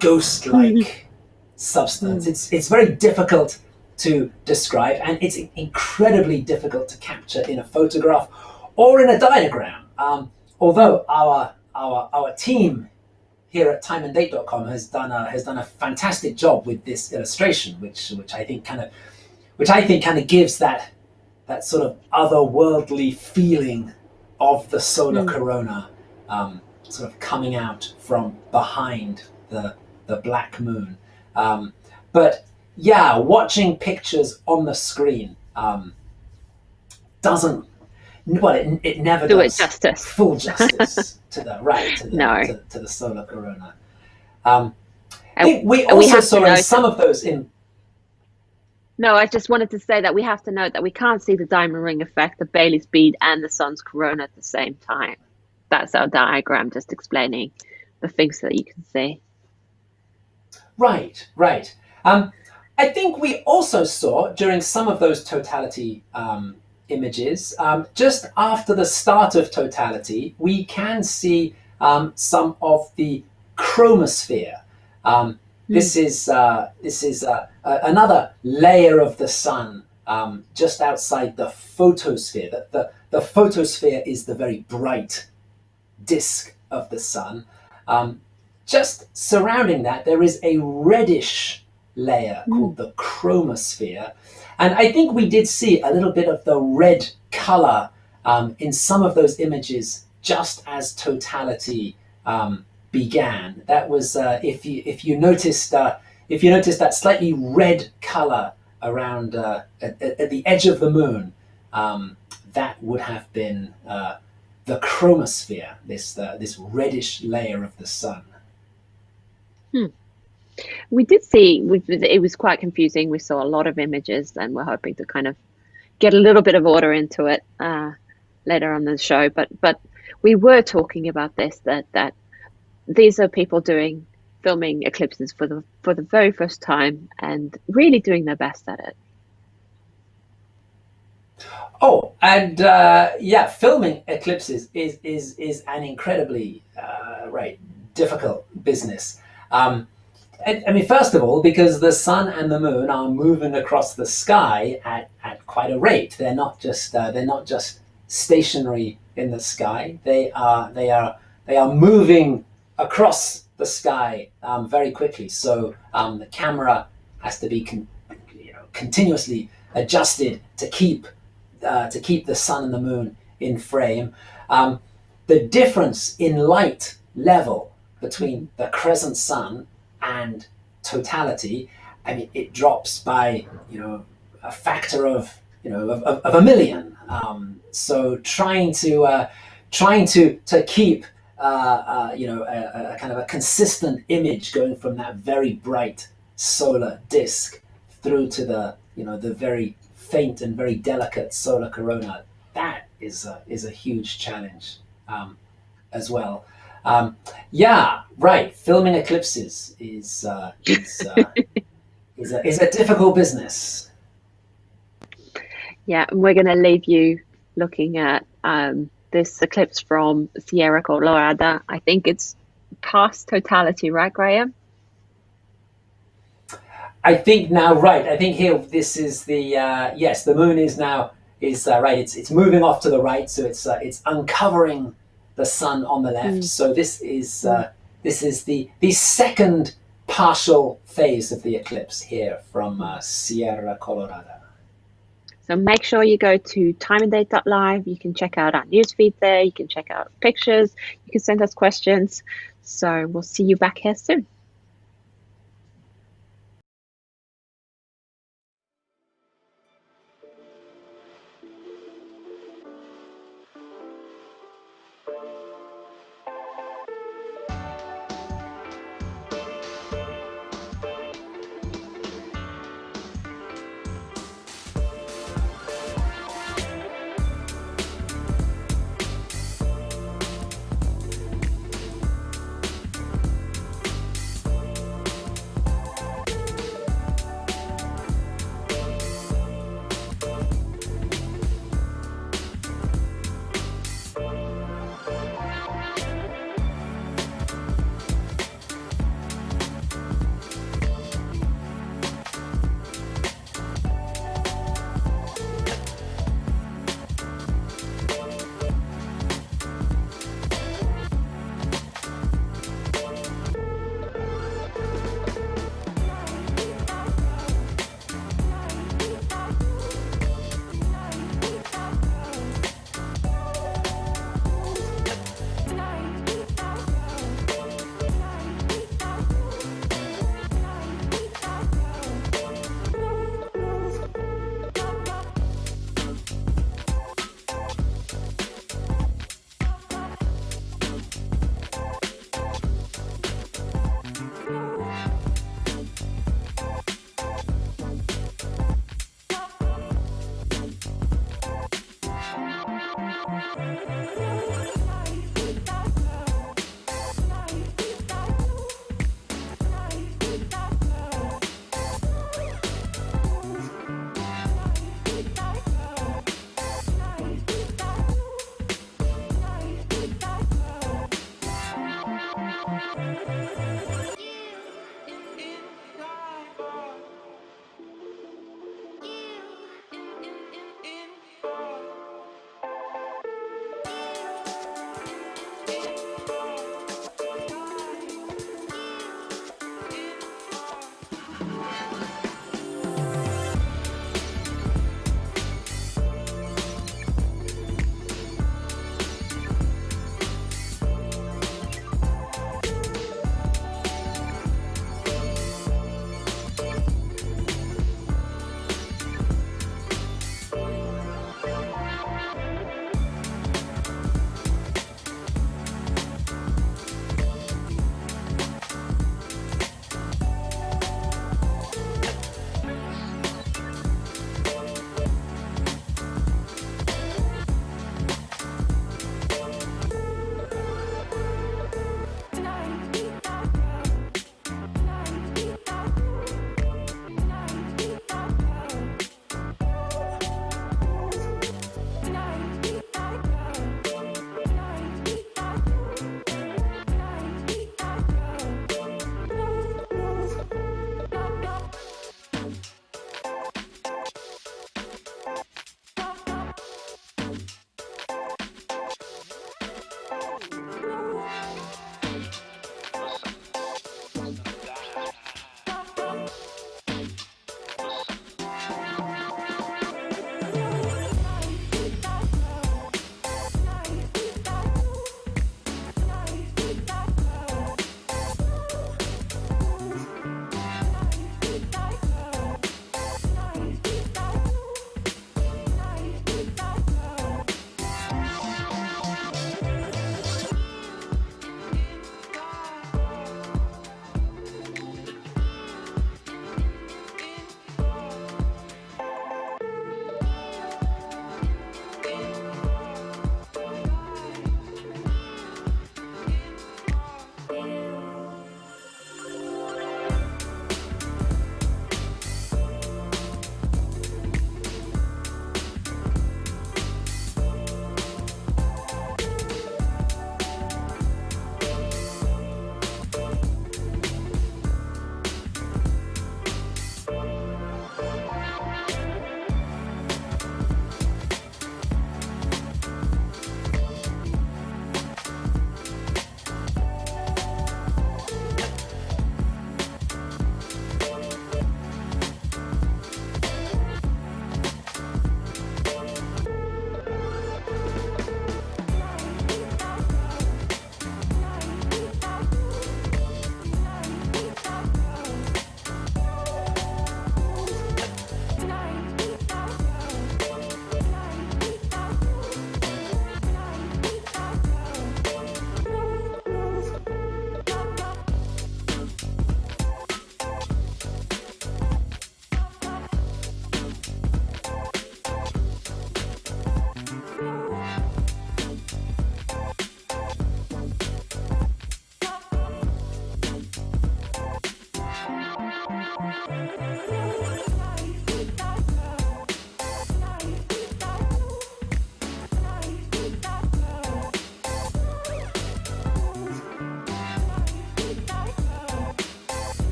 Speaker 4: ghost-like substance. It's very difficult to describe, and it's incredibly difficult to capture in a photograph or in a diagram. Although our team here at timeanddate.com has done a fantastic job with this illustration, which I think kind of gives that sort of otherworldly feeling of the solar corona, sort of coming out from behind the black moon. But yeah, watching pictures on the screen doesn't, well, it never
Speaker 2: do
Speaker 4: does
Speaker 2: it justice.
Speaker 4: Full justice to the solar corona. I think we also saw in some of those in.
Speaker 2: No, I just wanted to say that we have to note that we can't see the diamond ring effect, the Bailey's bead, and the sun's corona at the same time. That's our diagram, just explaining the things that you can see.
Speaker 4: Right. I think we also saw during some of those totality images, just after the start of totality, we can see some of the chromosphere. This is another layer of the sun just outside the photosphere. The photosphere is the very bright disk of the sun. Just surrounding that, there is a reddish layer called the chromosphere. And I think we did see a little bit of the red color in some of those images just as totality began. That was if you noticed that slightly red color around at the edge of the moon, that would have been the chromosphere, this reddish layer of the sun.
Speaker 2: We did see, it was quite confusing. We saw a lot of images, and we're hoping to kind of get a little bit of order into it later on in the show. But we were talking about this, that these are people filming eclipses for the very first time and really doing their best at it.
Speaker 4: Oh, and filming eclipses is an incredibly difficult business. I mean, first of all, because the sun and the moon are moving across the sky at quite a rate. They're not just stationary in the sky. They are moving across the sky very quickly. So the camera has to be continuously adjusted to keep the sun and the moon in frame. The difference in light level between the crescent sun and totality, I mean, it drops by a factor of a million. So trying to keep a kind of a consistent image going from that very bright solar disk through to the very faint and very delicate solar corona, that is a huge challenge as well. Filming eclipses is a difficult business.
Speaker 2: Yeah, and we're going to leave you looking at this eclipse from Sierra Colorada. I think it's past totality, right, Graham?
Speaker 4: I think now, right. I think here this is the yes. The moon is right. It's moving off to the right, so it's uncovering the sun on the left. So this is the second partial phase of the eclipse here from Sierra Colorada.
Speaker 2: So make sure you go to timeanddate.live. You can check out our newsfeed there. You can check out pictures. You can send us questions. So we'll see you back here soon.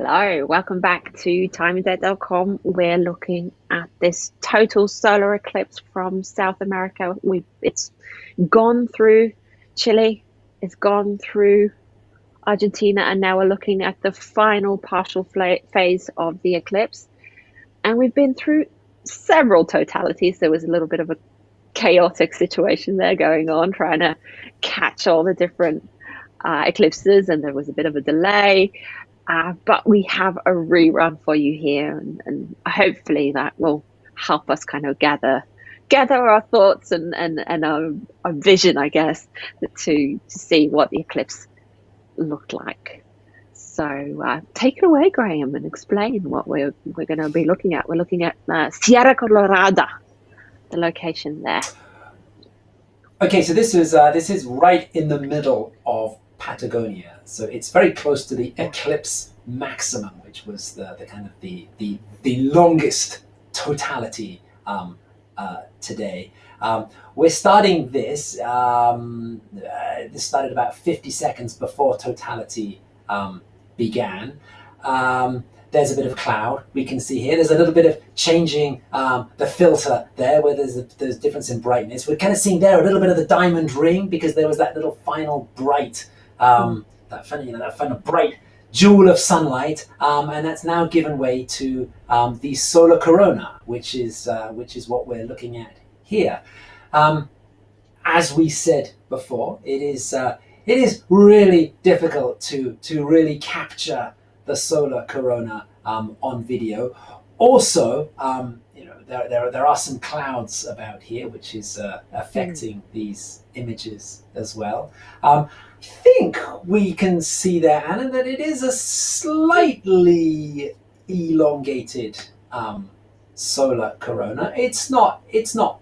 Speaker 2: Hello, welcome back to timeanddebt.com. We're looking at this total solar eclipse from South America. It's gone through Chile, it's gone through Argentina, and now we're looking at the final partial phase of the eclipse. And we've been through several totalities. There was a little bit of a chaotic situation there going on, trying to catch all the different eclipses, and there was a bit of a delay. But we have a rerun for you here, and hopefully that will help us kind of gather our thoughts and our vision, I guess, to see what the eclipse looked like. So take it away, Graham, and explain what we're going to be looking at. We're looking at Sierra Colorada, the location there.
Speaker 4: Okay, so this is right in the middle of Patagonia, so it's very close to the eclipse maximum, which was the kind of the longest totality today. We're starting this. This started about 50 seconds before totality began. There's a bit of cloud we can see here. There's a little bit of changing the filter there, where there's difference in brightness. We're kind of seeing there a little bit of the diamond ring, because there was that little final bright, that final bright jewel of sunlight, and that's now given way to the solar corona, which is what we're looking at here. As we said before, it is really difficult to really capture the solar corona on video. Also, there are some clouds about here, which is affecting these images as well. I think we can see there, Anna, that it is a slightly elongated solar corona. It's not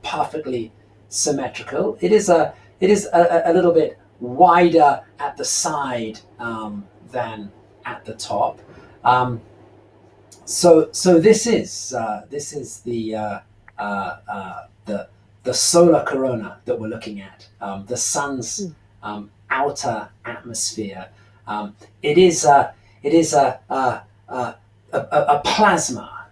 Speaker 4: perfectly symmetrical. It is a little bit wider at the side than at the top. So this is the solar corona that we're looking at, the sun's outer atmosphere. It is a plasma.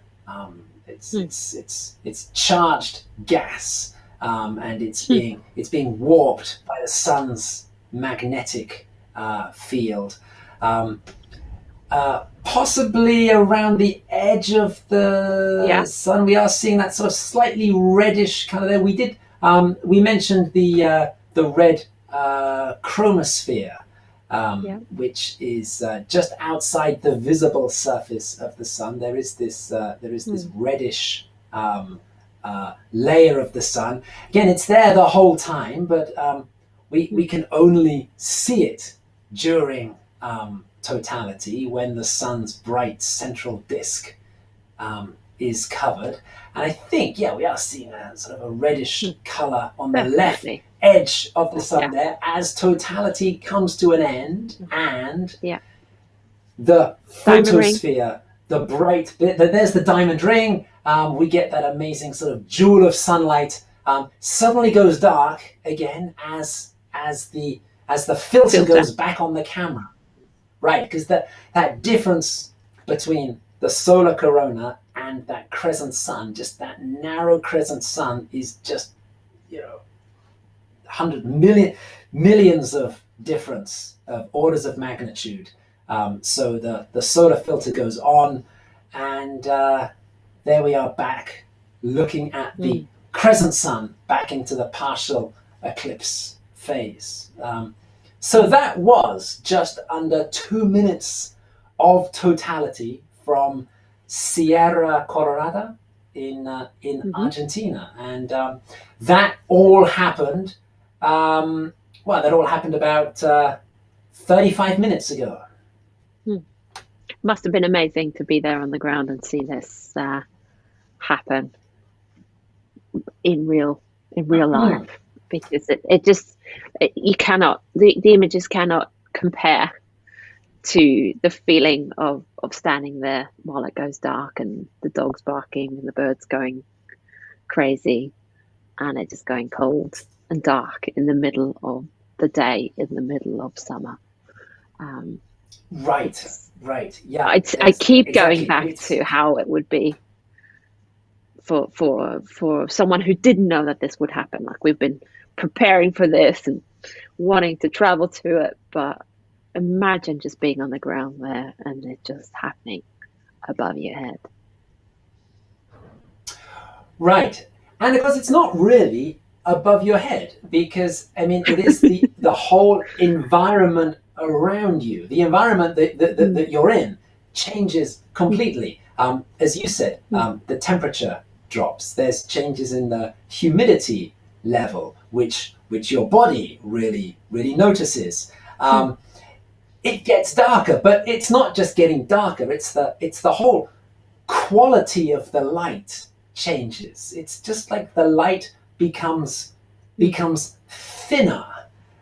Speaker 4: It's charged gas, and it's being warped by the sun's magnetic field. Possibly around the edge of the sun, we are seeing that sort of slightly reddish color there. We mentioned the red chromosphere, which is just outside the visible surface of the sun. There is this reddish layer of the sun. Again, it's there the whole time, but we can only see it during totality, when the sun's bright central disk is covered. And I think, we are seeing a sort of a reddish color on the left edge of the sun there, as totality comes to an end, and the photosphere, the bright bit, there's the diamond ring. We get that amazing sort of jewel of sunlight, suddenly goes dark again as the filter goes back on the camera. Right, because that difference between the solar corona and that crescent sun, just that narrow crescent sun, is just 100 millions of difference of orders of magnitude. So the solar filter goes on, and there we are back looking at the crescent sun back into the partial eclipse phase. So that was just under 2 minutes of totality from Sierra Colorada in Argentina, and that all happened. That all happened about 35 minutes ago.
Speaker 2: Must have been amazing to be there on the ground and see this happen in real life, because the images cannot compare to the feeling of standing there while it goes dark, and the dogs barking and the birds going crazy, and it just going cold and dark in the middle of the day, in the middle of summer.
Speaker 4: Right. Yeah.
Speaker 2: I keep going
Speaker 4: exactly.
Speaker 2: back to how it would be for someone who didn't know that this would happen. Like, we've been preparing for this and wanting to travel to it, but imagine just being on the ground there and it just happening above your head.
Speaker 4: Right. And of course, it's not really above your head, because, I mean, it is the whole environment around you. The environment that you're in changes completely. As you said, the temperature drops. There's changes in the humidity level, which your body really notices. It gets darker, but it's not just getting darker. It's the whole quality of the light changes. It's just like the light becomes thinner,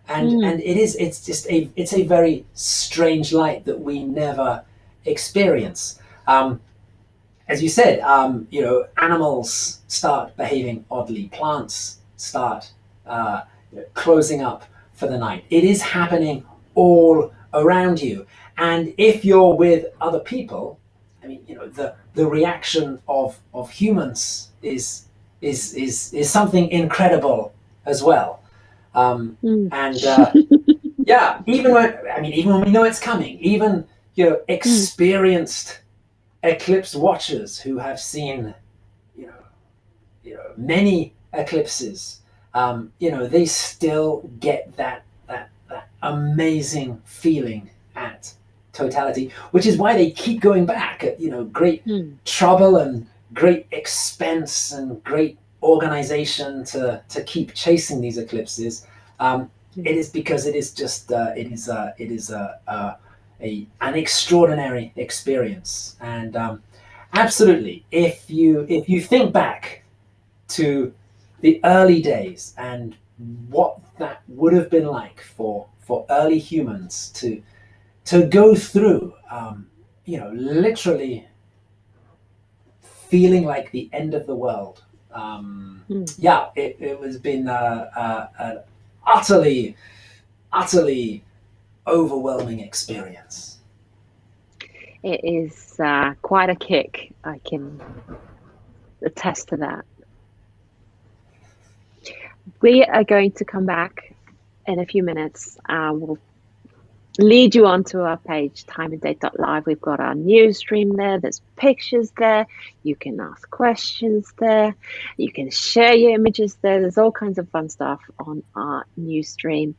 Speaker 4: and it's a very strange light that we never experience. As you said, animals start behaving oddly. Plants start closing up for the night. It is happening all around you, and if you're with other people, I mean, the reaction of humans is something incredible as well. And yeah, even when we know it's coming, even experienced eclipse watchers who have seen many eclipses, they still get that amazing feeling at totality, which is why they keep going back at great trouble and great expense and great organization to keep chasing these eclipses. It is because it is just it is an extraordinary experience. And absolutely, if you think back to the early days and what that would have been like for early humans to go through, literally feeling like the end of the world. Yeah, it was been an utterly overwhelming experience.
Speaker 2: It is quite a kick. I can attest to that. We are going to come back in a few minutes. We'll lead you onto our page, timeanddate.live. We've got our news stream there. There's pictures there. You can ask questions there. You can share your images there. There's all kinds of fun stuff on our news stream.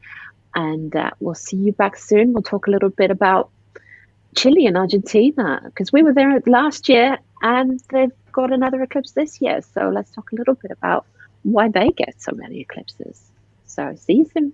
Speaker 2: And we'll see you back soon. We'll talk a little bit about Chile and Argentina, because we were there last year and they've got another eclipse this year. So let's talk a little bit about why they get so many eclipses. So see you soon.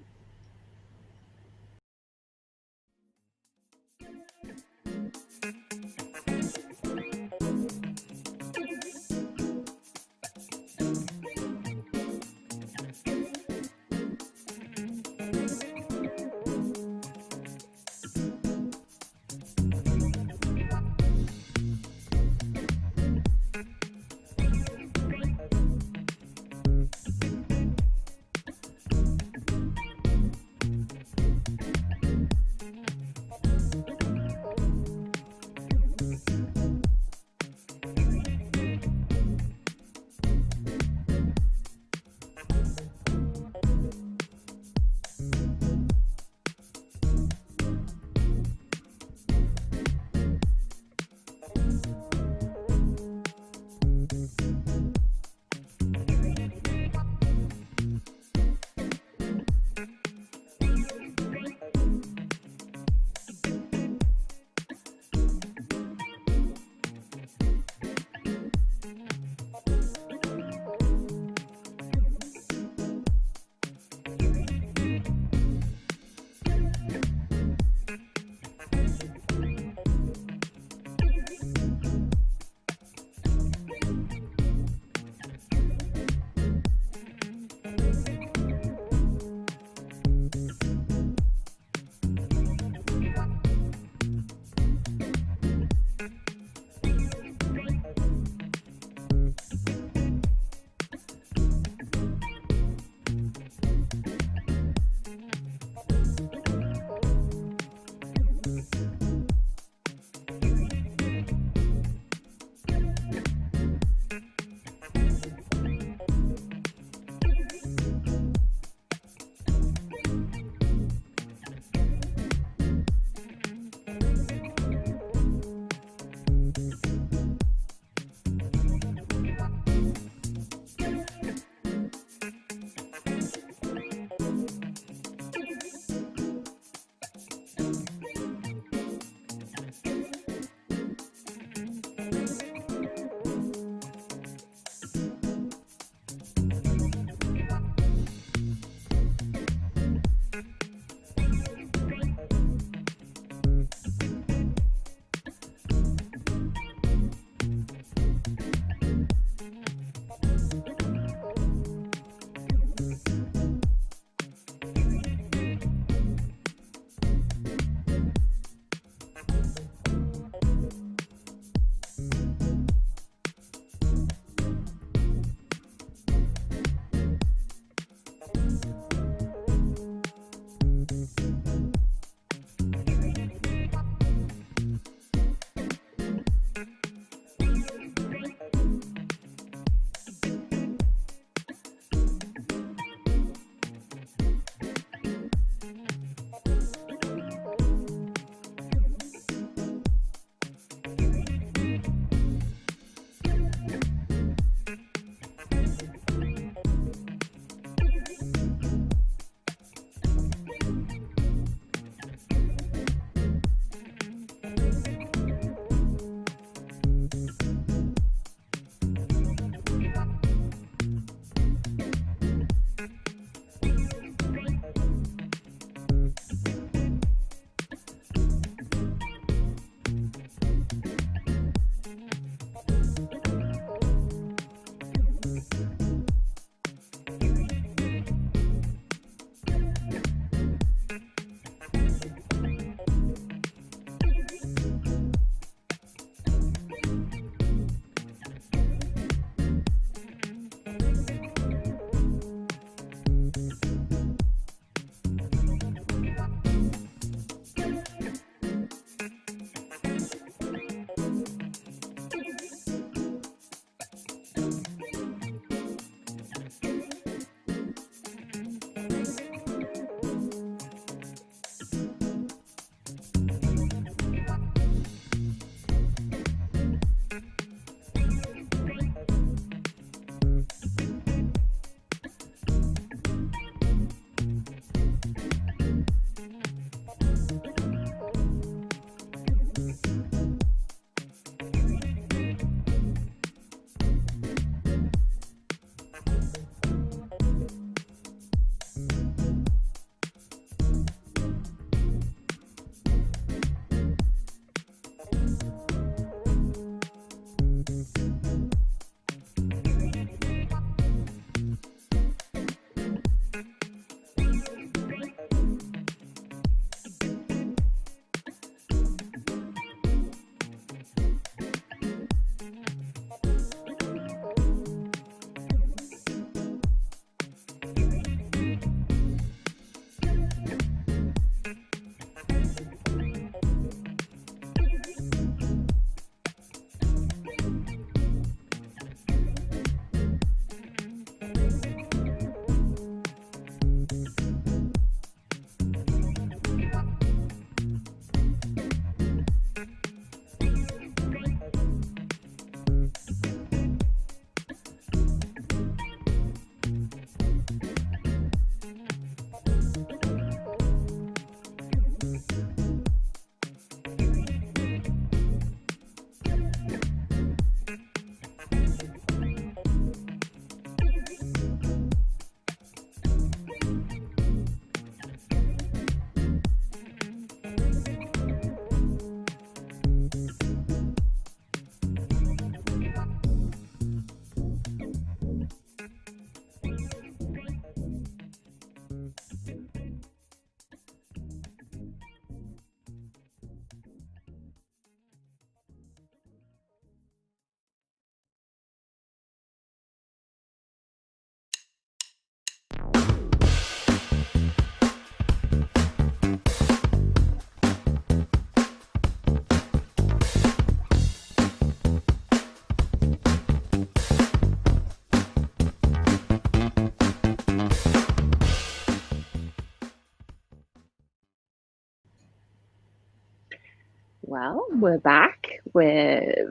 Speaker 2: We're back. We're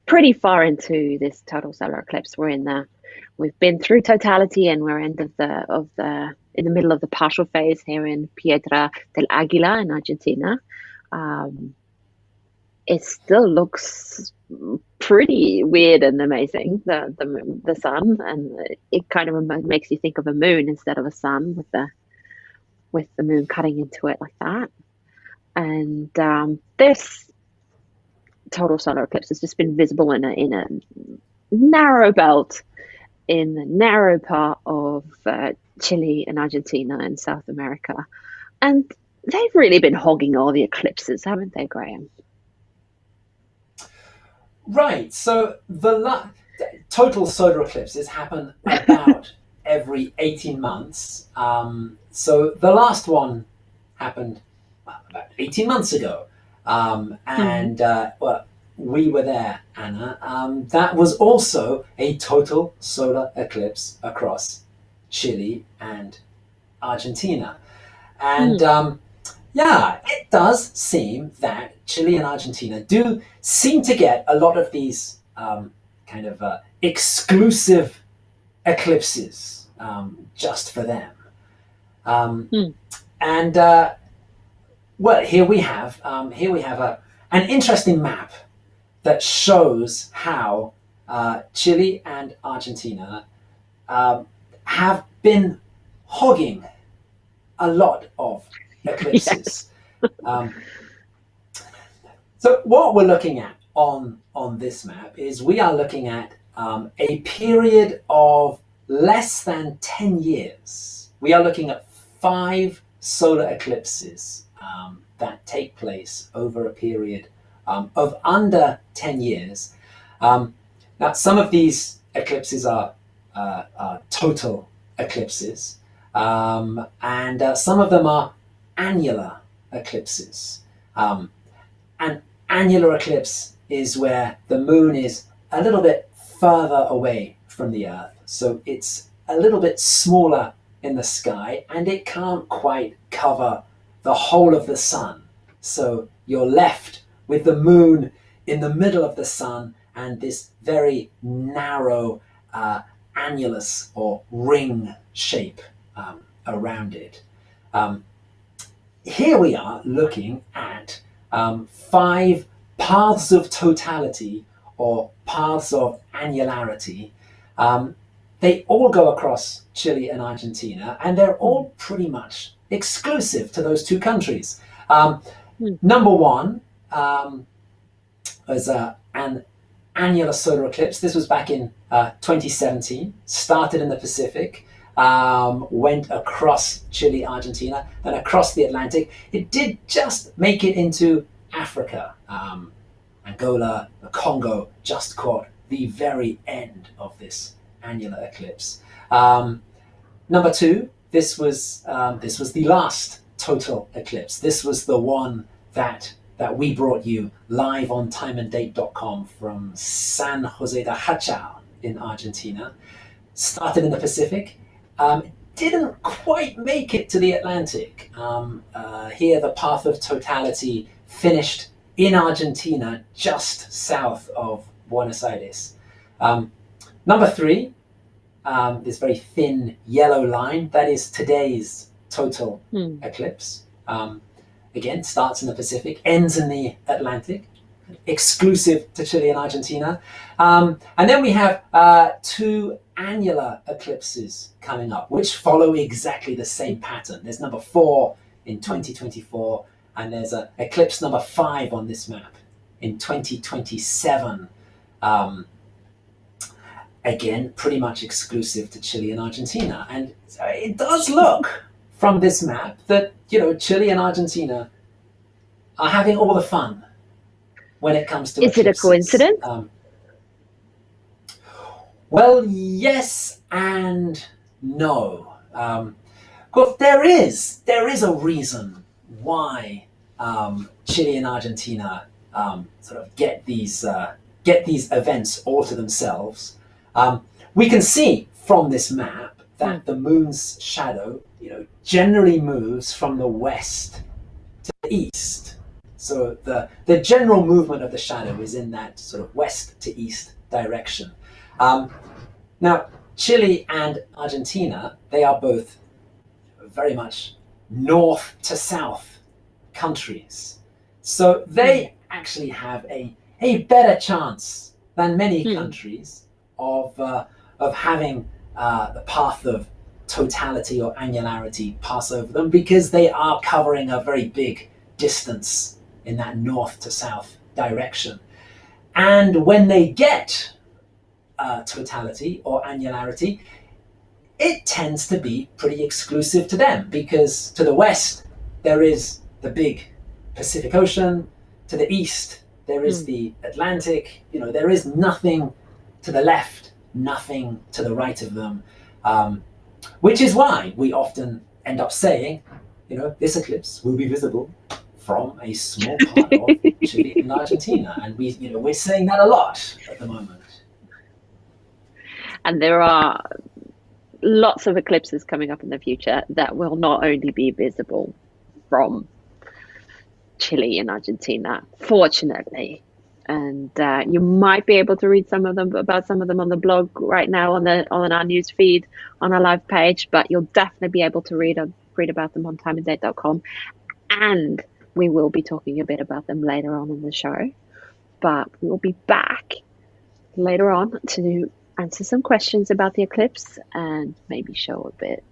Speaker 2: pretty far into this total solar eclipse. We've been through totality, and we're in the middle of the partial phase here in Piedra del Águila in Argentina. It still looks pretty weird and amazing, the sun, and it kind of makes you think of a moon instead of a sun with the moon cutting into it like that. And this total solar eclipse has just been visible in a narrow belt in the narrow part of Chile and Argentina in South America. And they've really been hogging all the eclipses, haven't they, Graham?
Speaker 4: Right. So the total solar eclipses happen about every 18 months. So the last one happened about 18 months ago. Well, we were there, Anna. That was also a total solar eclipse across Chile and Argentina. And yeah, it does seem that Chile and Argentina do seem to get a lot of these kind of exclusive eclipses just for them. And well, here we have an interesting map that shows how Chile and Argentina have been hogging a lot of eclipses. Yes. So what we're looking at on this map is we are looking at a period of less than 10 years. We are looking at 5 solar eclipses that take place over a period of under 10 years. Now, some of these eclipses are total eclipses, and some of them are annular eclipses. An annular eclipse is where the moon is a little bit further away from the Earth, so it's a little bit smaller in the sky, and it can't quite cover the whole of the sun. So you're left with the moon in the middle of the sun and this very narrow annulus or ring shape around it. Here we are looking at 5 paths of totality or paths of annularity. They all go across Chile and Argentina, and they're all pretty much exclusive to those 2 countries. Number 1 was an annular solar eclipse. This was back in 2017, started in the Pacific, went across Chile, Argentina, then across the Atlantic. It did just make it into Africa. Angola, the Congo just caught the very end of this annular eclipse. Number 2, this was the last total eclipse. This was the one that we brought you live on timeanddate.com from San Jose de Hachal in Argentina. Started in the Pacific, didn't quite make it to the Atlantic. Here the path of totality finished in Argentina, just south of Buenos Aires. Number 3, this very thin yellow line, that is today's total eclipse. Again, starts in the Pacific, ends in the Atlantic, exclusive to Chile and Argentina. And then we have 2 annular eclipses coming up, which follow exactly the same pattern. There's number 4 in 2024, and there's an eclipse number 5 on this map in 2027. Again, pretty much exclusive to Chile and Argentina. And it does look from this map that, Chile and Argentina are having all the fun when it comes to eclipses.
Speaker 2: Is it a coincidence?
Speaker 4: Well, yes and no. Well, there is a reason why Chile and Argentina sort of get these events all to themselves. We can see from this map that the moon's shadow, generally moves from the west to the east. So the general movement of the shadow is in that sort of west to east direction. Now, Chile and Argentina, they are both very much north to south countries. So they actually have a better chance than many countries of having the path of totality or annularity pass over them, because they are covering a very big distance in that north to south direction. And when they get totality or annularity, it tends to be pretty exclusive to them, because to the west there is the big Pacific Ocean, to the east there is the Atlantic. You know, there is nothing to the left, nothing to the right of them, which is why we often end up saying, you know, this eclipse will be visible from a small part of Chile and Argentina, and we're saying that a lot at the moment.
Speaker 2: And there are lots of eclipses coming up in the future that will not only be visible from Chile and Argentina, fortunately. And you might be able to read about some of them on the blog right now on our news feed on our live page, but you'll definitely be able to read about them on timeanddate.com. And we will be talking a bit about them later on in the show. But we will be back later on to answer some questions about the eclipse and maybe show a bit,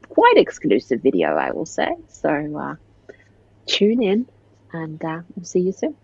Speaker 2: quite exclusive video, I will say. So tune in, and we'll see you soon.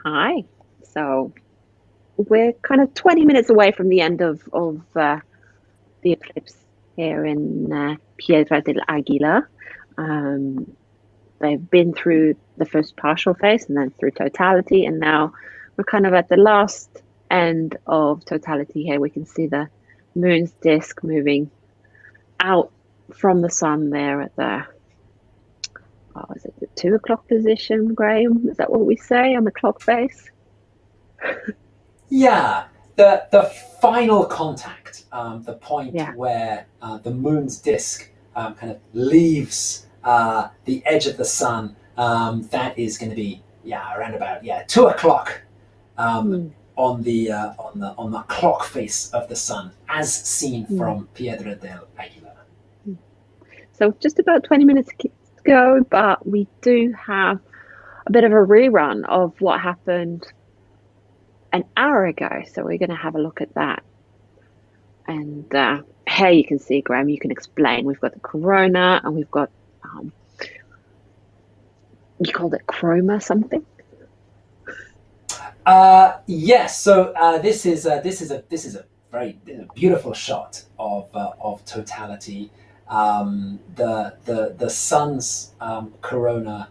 Speaker 2: Hi. So we're kind of 20 minutes away from the end of the eclipse here in Piedra del Águila. They've been through the first partial phase and then through totality, and now we're kind of at the last end of totality here. We can see the moon's disk moving out from the sun there at the, is it the 2 o'clock position, Graham? Is that what we say on the clock face?
Speaker 4: Yeah, the final contact, the point
Speaker 2: Yeah.
Speaker 4: where the moon's disk kind of leaves the edge of the sun, that is going to be around about 2 o'clock on the clock face of the sun, as seen from Piedra del Águila.
Speaker 2: So just about 20 minutes to go, but we do have a bit of a rerun of what happened an hour ago. So we're going to have a look at that. And here you can see, Graham, you can explain. We've got the corona and we've got, you called it chroma something?
Speaker 4: Yes. So this is a very beautiful shot of totality. The sun's corona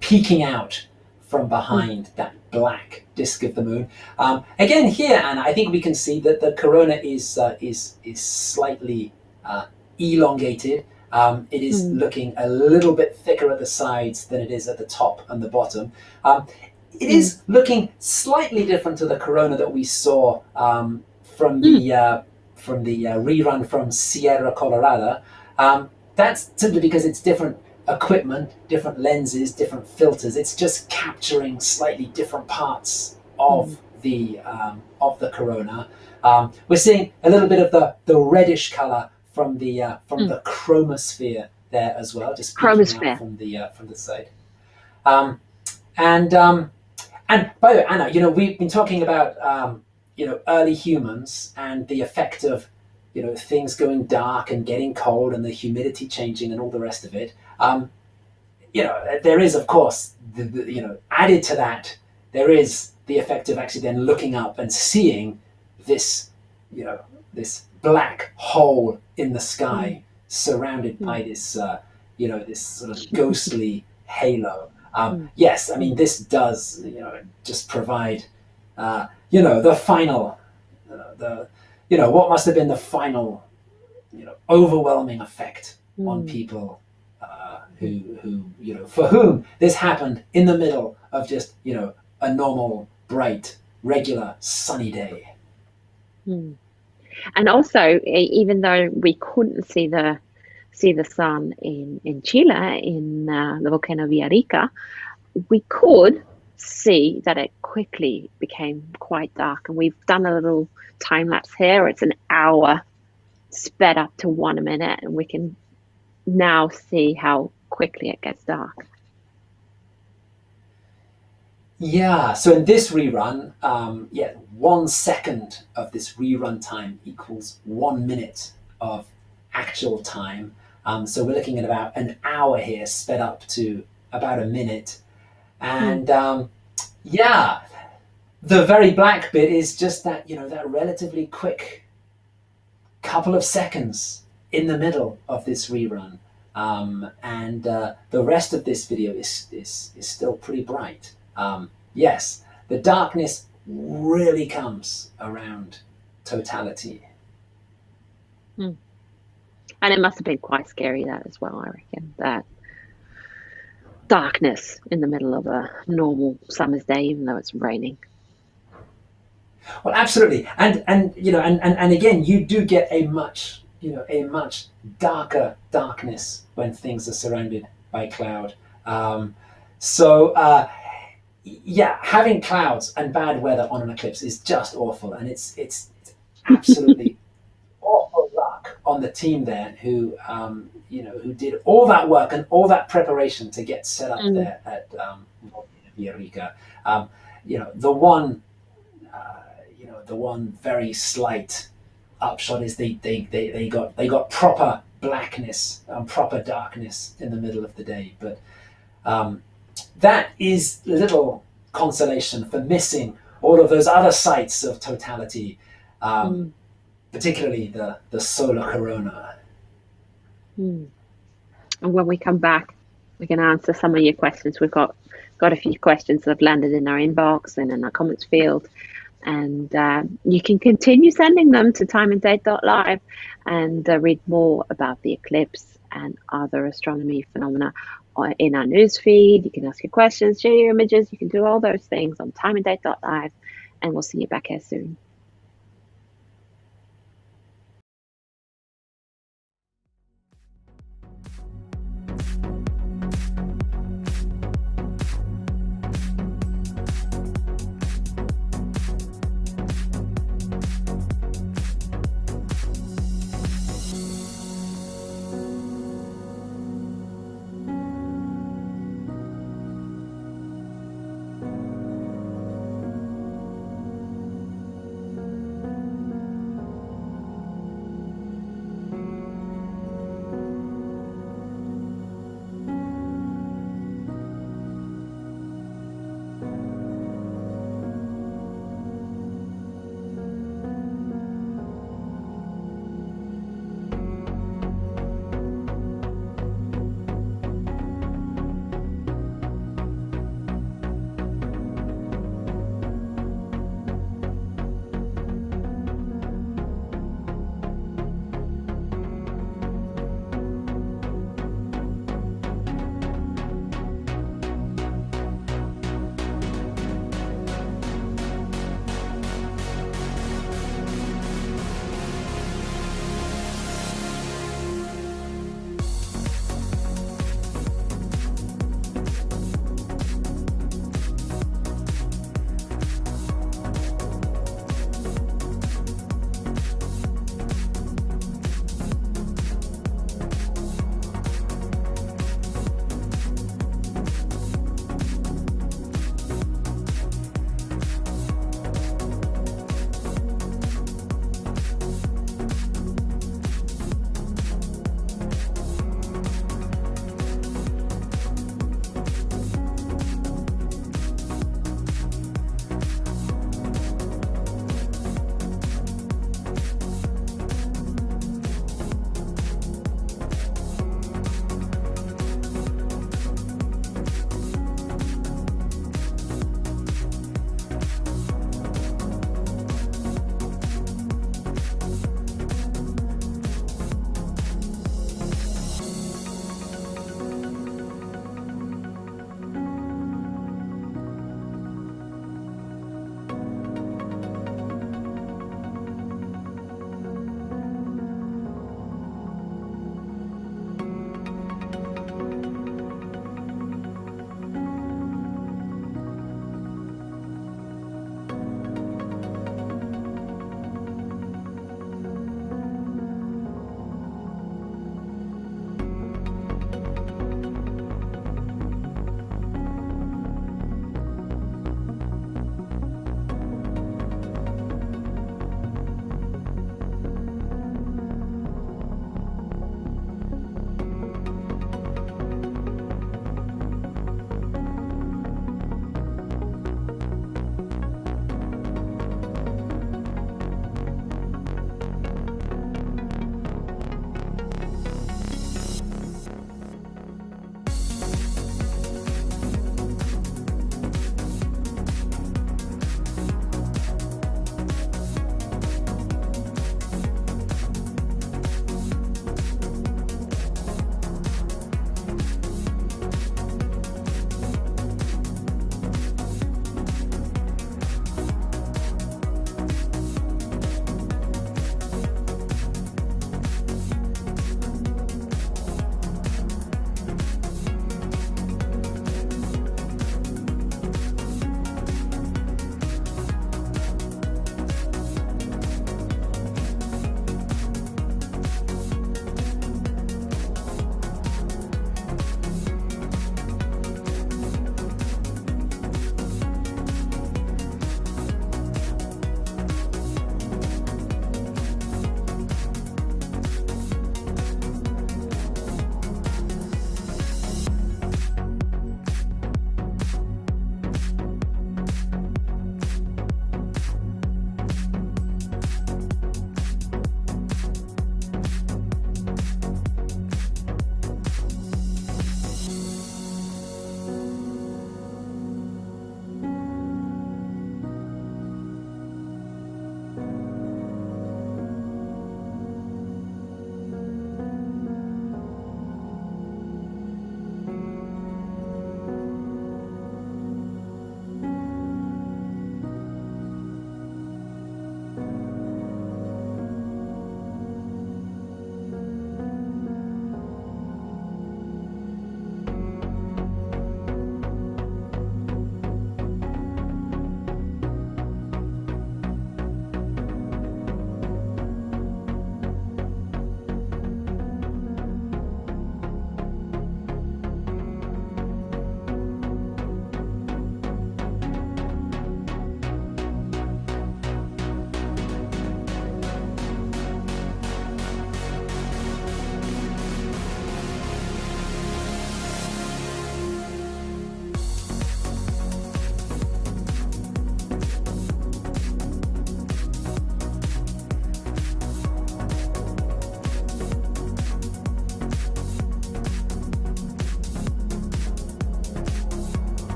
Speaker 4: peeking out from behind that black disk of the moon. Again, here, Anna, I think we can see that the corona is slightly elongated. It is looking a little bit thicker at the sides than it is at the top and the bottom. It is looking slightly different to the corona that we saw from the rerun from Sierra Colorada. That's simply because it's different equipment, different lenses, different filters. It's just capturing slightly different parts of the corona. We're seeing a little bit of the reddish color from the chromosphere there as well, just peeking out from the side. And by the way, Anna, we've been talking about early humans and the effect of things going dark and getting cold and the humidity changing and all the rest of it. There is, of course, added to that, there is the effect of actually then looking up and seeing this, this black hole in the sky surrounded by this, this sort of ghostly halo. Yes, I mean, this does, just provide, the final, what must have been the final, overwhelming effect on people who, for whom this happened in the middle of just, a normal, bright, regular, sunny day.
Speaker 2: And also, even though we couldn't see the sun in Chile, in the Volcano Villarrica, we could see that it quickly became quite dark. And we've done a little time lapse here. It's an hour sped up to 1 minute, and we can now see how quickly it gets dark.
Speaker 4: Yeah, so in this rerun, 1 second of this rerun time equals 1 minute of actual time. So we're looking at about an hour here, sped up to about a minute. And the very black bit is just that, that relatively quick couple of seconds in the middle of this rerun. And the rest of this video is still pretty bright. Yes, the darkness really comes around totality.
Speaker 2: And it must have been quite scary, that as well, I reckon, that darkness in the middle of a normal summer's day, even though it's raining.
Speaker 4: Well, absolutely. And again, you do get a much darker darkness when things are surrounded by cloud. Having clouds and bad weather on an eclipse is just awful, and it's absolutely awful luck on the team there who did all that work and all that preparation to get set up there at Villarrica. The one very slight upshot is they got proper blackness and proper darkness in the middle of the day, but that is a little consolation for missing all of those other sites of totality, particularly the solar corona.
Speaker 2: And when we come back, we can answer some of your questions. We've got a few questions that have landed in our inbox and in our comments field. And you can continue sending them to timeanddate.live and read more about the eclipse and other astronomy phenomena in our news feed. You can ask your questions, share your images. You can do all those things on timeanddate.live. And we'll see you back here soon.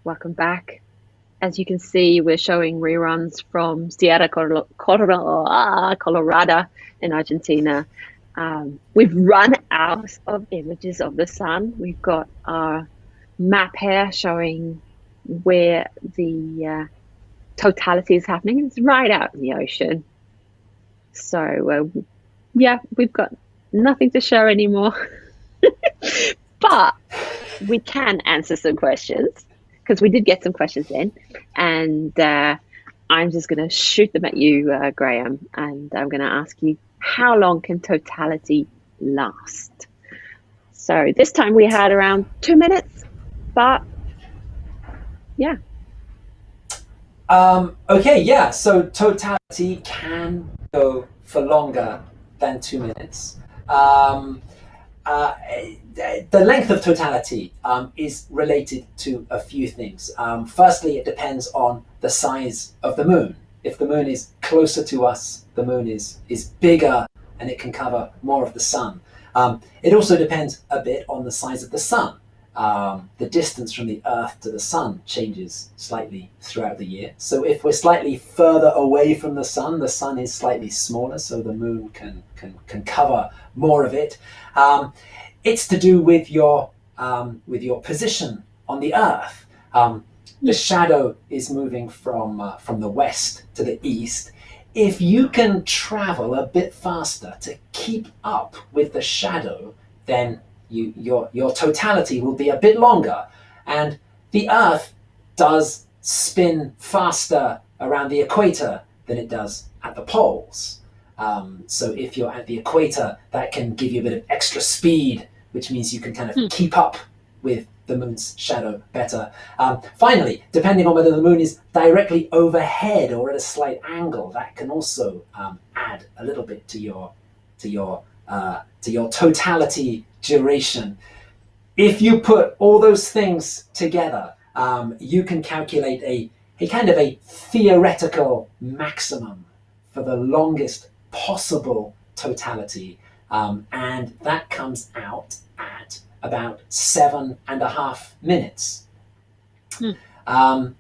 Speaker 2: Welcome back. As you can see, we're showing reruns from Sierra Colorado in Argentina. We've run out of images of the sun. We've got our map here showing where the totality is happening. It's right out in the ocean. So, yeah, we've got nothing to show anymore. But we can answer some questions, because we did get some questions in, and I'm just going to shoot them at you, Graham, and I'm going to ask you, how long can totality last? So this time we had around 2 minutes, but yeah.
Speaker 4: Okay, yeah, so totality can go for longer than 2 minutes. The length of totality is related to a few things. Firstly, it depends on the size of the moon. If the moon is closer to us, the moon is bigger and it can cover more of the sun. It also depends a bit on the size of the sun. The distance from the Earth to the sun changes slightly throughout the year. So if we're slightly further away from the sun is slightly smaller, so the moon can cover more of it. It's to do with your position on the Earth. The shadow is moving from the west to the east. If you can travel a bit faster to keep up with the shadow, then your totality will be a bit longer. And the Earth does spin faster around the equator than it does at the poles. So if you're at the equator, that can give you a bit of extra speed, which means you can kind of keep up with the moon's shadow better. Finally, depending on whether the moon is directly overhead or at a slight angle, that can also add a little bit to your totality duration. If you put all those things together, you can calculate a kind of a theoretical maximum for the longest possible totality, and that comes out at about 7.5 minutes. And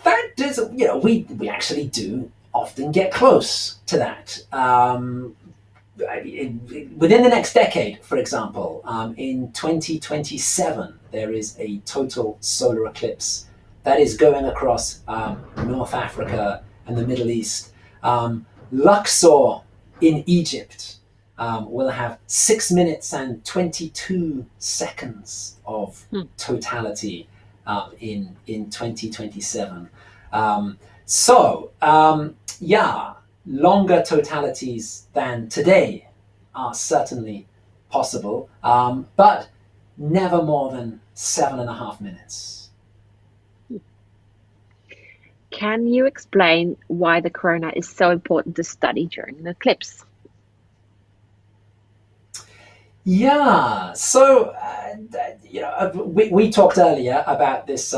Speaker 4: that does, we actually do often get close to that. Within the next decade, for example, in 2027, there is a total solar eclipse that is going across North Africa and the Middle East. Luxor in Egypt will have 6 minutes and 22 seconds of totality in 2027. Longer totalities than today are certainly possible, but never more than 7.5 minutes.
Speaker 2: Can you explain why the corona is so important to study during an eclipse?
Speaker 4: Yeah, so we talked earlier about this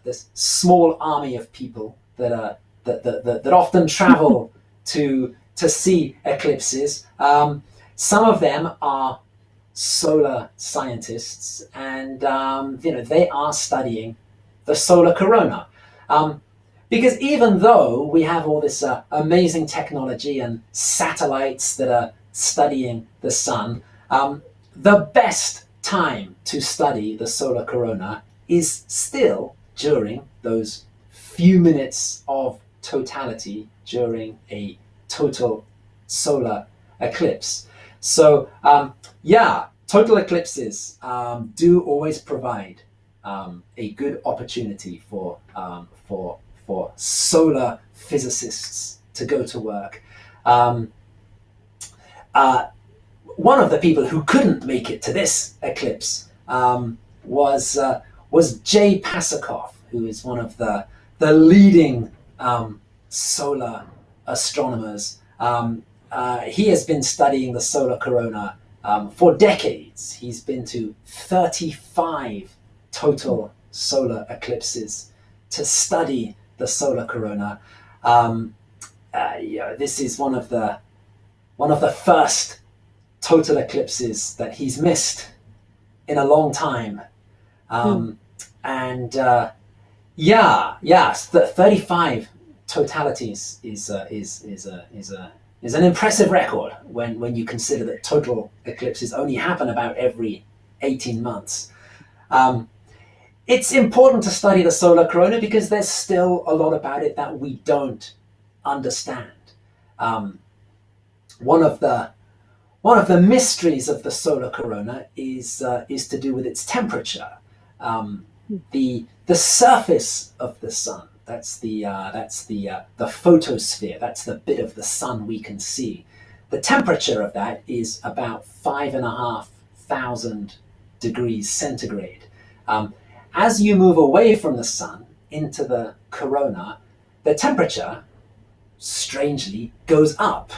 Speaker 4: this small army of people that often travel to see eclipses. Some of them are solar scientists, and they are studying the solar corona. Because even though we have all this amazing technology and satellites that are studying the sun, the best time to study the solar corona is still during those few minutes of totality during a total solar eclipse. So total eclipses do always provide a good opportunity for solar physicists to go to work. One of the people who couldn't make it to this eclipse was Jay Pasachoff, who is one of the leading solar astronomers. He has been studying the solar corona for decades. He's been to 35 total solar eclipses to study the solar corona. This is one of the first total eclipses that he's missed in a long time. and yeah, 35 totalities is an impressive record when you consider that total eclipses only happen about every 18 months. It's important to study the solar corona because there's still a lot about it that we don't understand. One of the mysteries of the solar corona is to do with its temperature. The surface of the sun, that's the photosphere, that's the bit of the sun we can see. The temperature of that is about 5,500 degrees centigrade. As you move away from the sun into the corona, the temperature strangely goes up,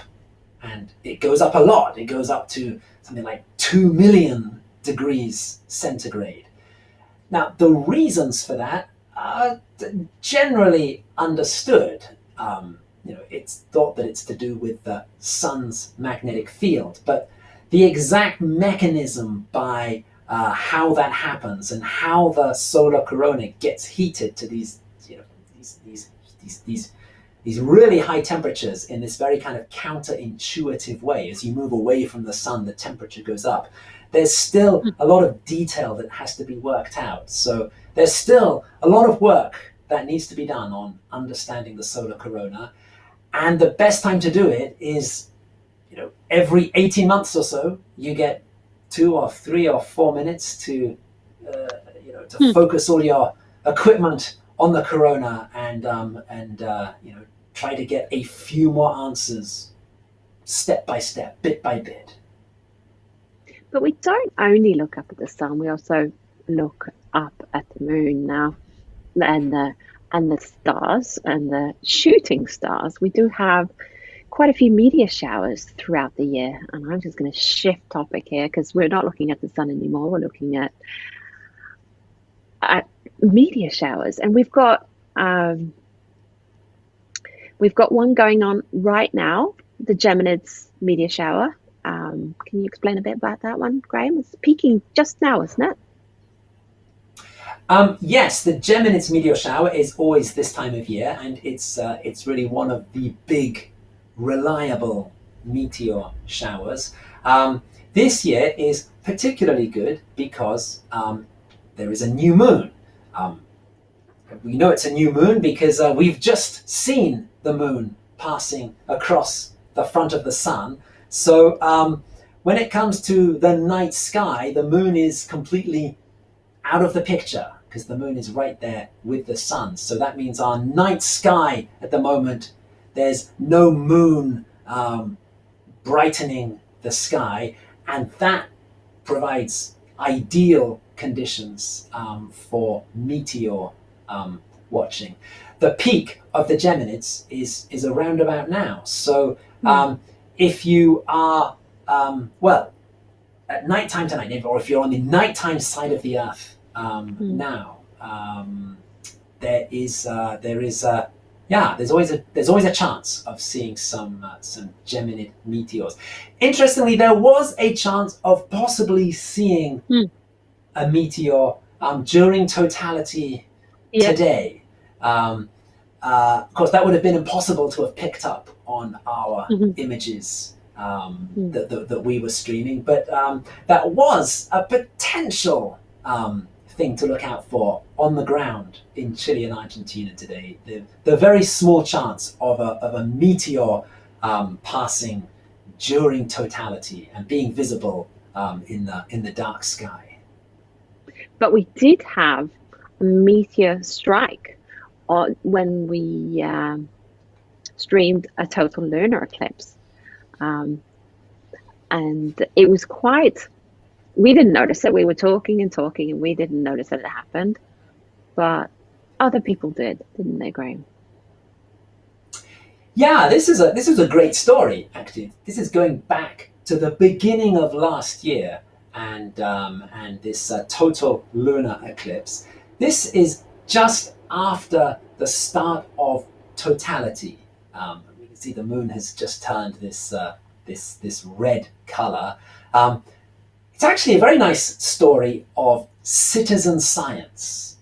Speaker 4: and it goes up a lot. It goes up to something like 2 million degrees centigrade. Now, the reasons for that are generally understood. It's thought that it's to do with the sun's magnetic field, but the exact mechanism by how that happens and how the solar corona gets heated to these really high temperatures in this very kind of counterintuitive way. As you move away from the sun, the temperature goes up. There's still a lot of detail that has to be worked out. So there's still a lot of work that needs to be done on understanding the solar corona. And the best time to do it is, every 18 months or so, you get 2 or 3 or 4 minutes to focus all your equipment on the corona and try to get a few more answers step by step, bit by bit.
Speaker 2: But we don't only look up at the sun, we also look up at the moon now, and the stars and the shooting stars. We do have quite a few meteor showers throughout the year, and I'm just going to shift topic here because we're not looking at the sun anymore. We're looking at meteor showers, and we've got one going on right now, the Geminids meteor shower. Can you explain a bit about that one, Graham? It's peaking just now, isn't it?
Speaker 4: Yes, the Geminids meteor shower is always this time of year, and it's really one of the big, reliable meteor showers. This year is particularly good because there is a new moon. We know it's a new moon because we've just seen the moon passing across the front of the sun. So when it comes to the night sky, the moon is completely out of the picture because the moon is right there with the sun. So that means our night sky at the moment, there's no moon brightening the sky, and that provides ideal conditions for meteor watching. The peak of the Geminids is around about now. So if you are, at nighttime tonight, or if you're on the nighttime side of the Earth now, there's always a chance of seeing some Geminid meteors. Interestingly, there was a chance of possibly seeing a meteor during totality today. Of course, that would have been impossible to have picked up on our images that we were streaming, but that was a potential thing to look out for on the ground in Chile and Argentina today. The very small chance of a meteor passing during totality and being visible in the dark sky.
Speaker 2: But we did have a meteor strike when we streamed a total lunar eclipse, and it was quite. We didn't notice it. We were talking and we didn't notice that it happened, but other people did, didn't they, Graham?
Speaker 4: Yeah, this is a great story. Actually, this is going back to the beginning of last year, and this total lunar eclipse. This is just after the start of totality. We can see the moon has just turned this red color. It's actually a very nice story of citizen science.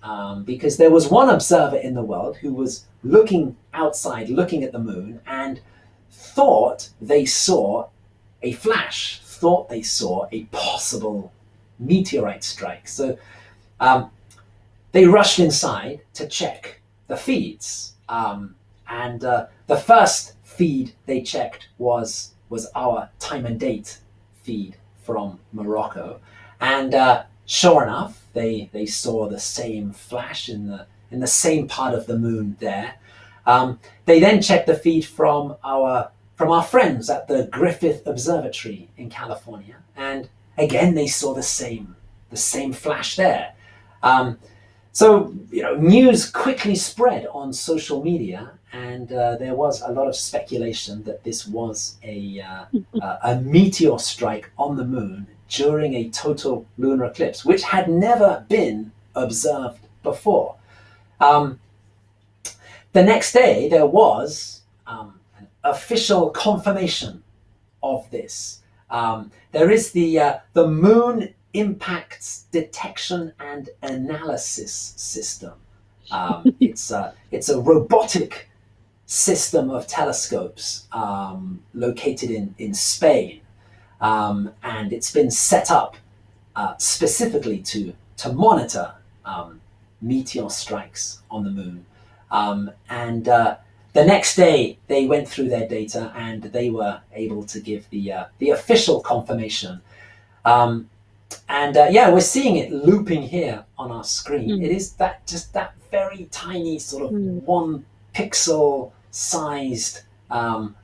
Speaker 4: because there was one observer in the world who was looking outside, looking at the moon, and thought they saw a flash, thought they saw a possible meteorite strike. So they rushed inside to check the feeds. And the first feed they checked was our time and date feed from Morocco. And sure enough, they saw the same flash in the same part of the moon there. They then checked the feed from our friends at the Griffith Observatory in California, and again they saw the same flash there. So news quickly spread on social media, and there was a lot of speculation that this was a meteor strike on the moon during a total lunar eclipse, which had never been observed before. The next day, there was an official confirmation of this. There is the Moon Impacts Detection and Analysis System. It's a robotic system of telescopes located in Spain, and it's been set up specifically to monitor meteor strikes on the moon. And the next day they went through their data and they were able to give the official confirmation. We're seeing it looping here on our screen. It is that very tiny sort of 1 pixel sized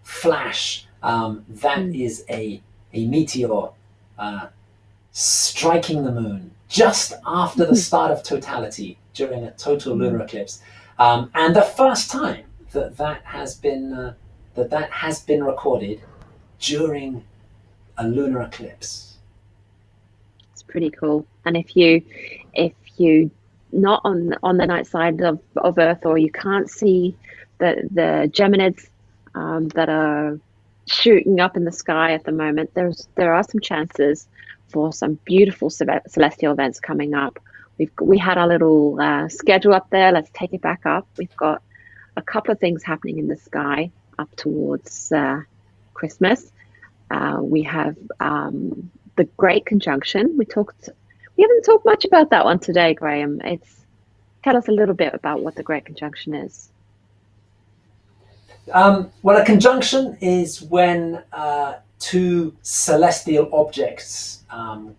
Speaker 4: flash. That is a meteor striking the moon just after the start of totality during a total lunar eclipse. And the first time that has been recorded during a lunar eclipse.
Speaker 2: It's pretty cool. And if you not on the night side of Earth, or you can't see the Geminids that are shooting up in the sky at the moment, there are some chances for some beautiful celestial events coming up. We had our little schedule up there. Let's take it back up. We've got a couple of things happening in the sky up towards Christmas. We have the Great Conjunction. We haven't talked much about that one today, Graham. Tell us a little bit about what the Great Conjunction is.
Speaker 4: Well, a conjunction is when two celestial objects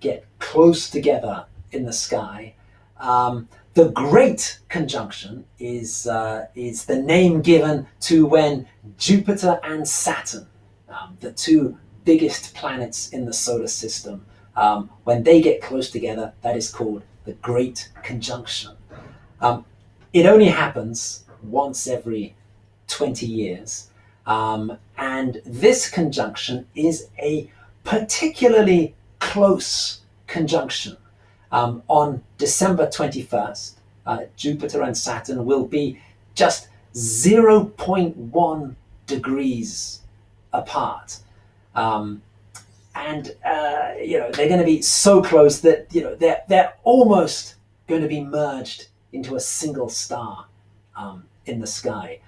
Speaker 4: get close together in the sky. The Great Conjunction is the name given to when Jupiter and Saturn, the two biggest planets in the solar system, when they get close together, that is called the Great Conjunction. It only happens once every 20 years. And this conjunction is a particularly close conjunction. On December 21st, Jupiter and Saturn will be just 0.1 degrees apart. They're going to be so close that they're almost going to be merged into a single star in the sky.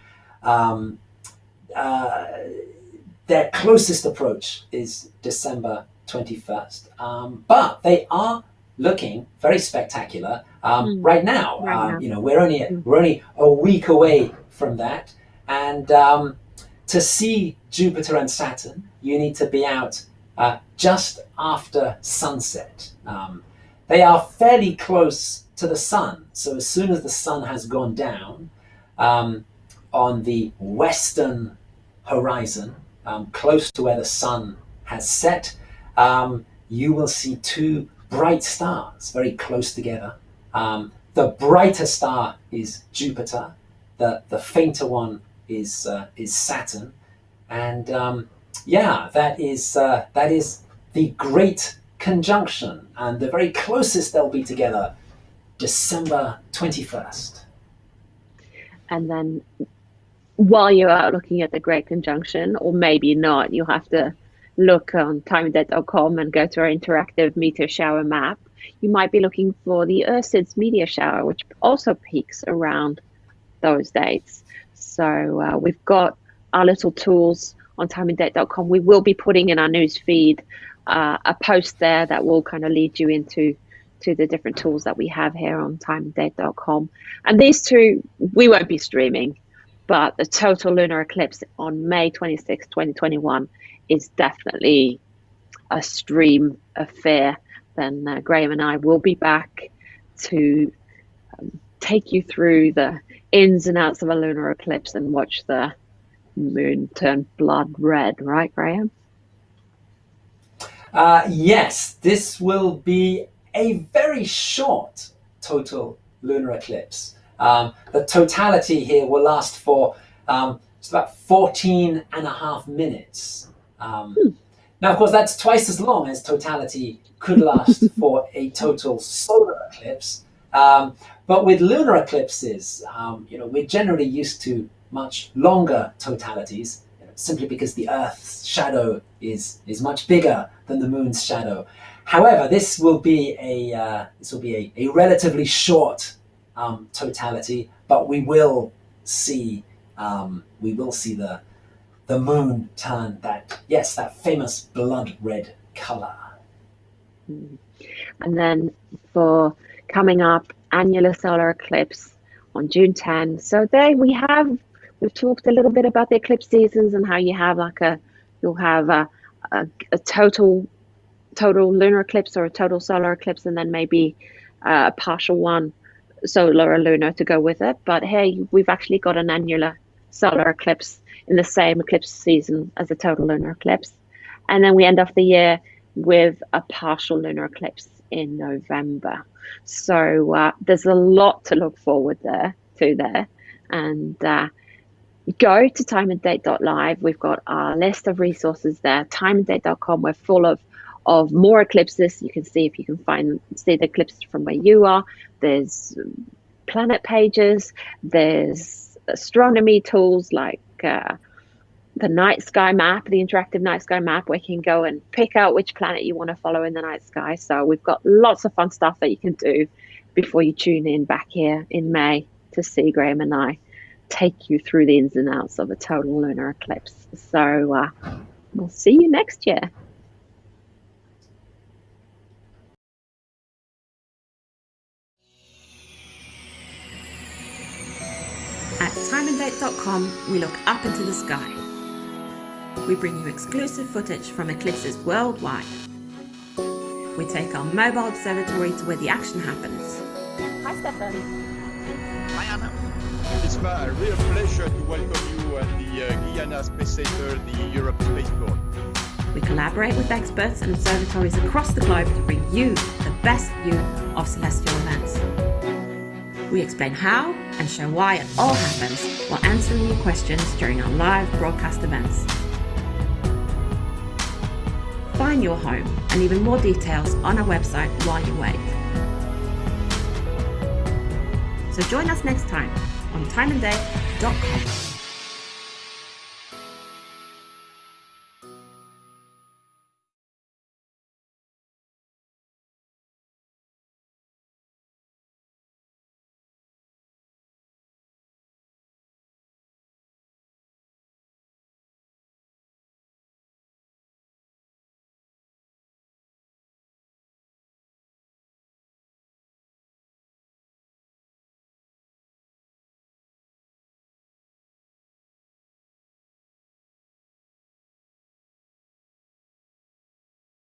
Speaker 4: Their closest approach is December 21st, but they are looking very spectacular right now. We're only a week away from that, and to see Jupiter and Saturn, you need to be out just after sunset. They are fairly close to the sun, so as soon as the sun has gone down on the western horizon, close to where the sun has set, you will see two bright stars very close together. The brighter star is Jupiter, the fainter one is Saturn, and that is the Great Conjunction, and the very closest they'll be together, December 21st.
Speaker 2: And then while you're out looking at the Great Conjunction, or maybe not, you'll have to look on timeanddate.com and go to our interactive meteor shower map. you might be looking for the Ursid's meteor shower, which also peaks around those dates. So we've got our little tools on timeanddate.com. We will be putting in our news feed a post there that will kind of lead you into the different tools that we have here on timeanddate.com. And these two we won't be streaming, but the total lunar eclipse on May 26, 2021 is definitely a stream affair. Then Graham and I will be back to take you through the ins and outs of a lunar eclipse and watch the moon turn blood red, right, Graham?
Speaker 4: Yes, this will be a very short total lunar eclipse. The totality here will last for it's about 14 and a half minutes. Now, of course, that's twice as long as totality could last for a total solar eclipse. But with lunar eclipses, we're generally used to much longer totalities, simply because the Earth's shadow is much bigger than the moon's shadow. However, this will be a relatively short totality, but we will see the moon turn that famous blood red color.
Speaker 2: And then for coming up, annular solar eclipse on June 10. So there we've talked a little bit about the eclipse seasons and how you have you'll have a total lunar eclipse or a total solar eclipse, and then maybe a partial one, solar or lunar, to go with it. But hey, we've actually got an annular solar eclipse in the same eclipse season as a total lunar eclipse. And then we end off the year with a partial lunar eclipse in November. So there's a lot to look forward to there. And go to timeanddate.live. We've got our list of resources there. Timeanddate.com. We're full of more eclipses. You can see if you can see the eclipses from where you are. There's planet pages. There's astronomy tools like the night sky map, the interactive night sky map, where you can go and pick out which planet you want to follow in the night sky. So we've got lots of fun stuff that you can do before you tune in back here in May to see Graham and I take you through the ins and outs of a total lunar eclipse. So we'll see you next year.
Speaker 1: At timeanddate.com, we look up into the sky. We bring you exclusive footage from eclipses worldwide. We take our mobile observatory to where the action happens.
Speaker 2: Hi, Stefan.
Speaker 3: Hi, Anna. It's a real pleasure to welcome you at the Guyana Space Center, the Europe Spaceport.
Speaker 1: We collaborate with experts and observatories across the globe to bring you the best view of celestial events. We explain how and show why it all happens while answering your questions during our live broadcast events. Find your home and even more details on our website while you wait. So join us next time on timeanddate.com.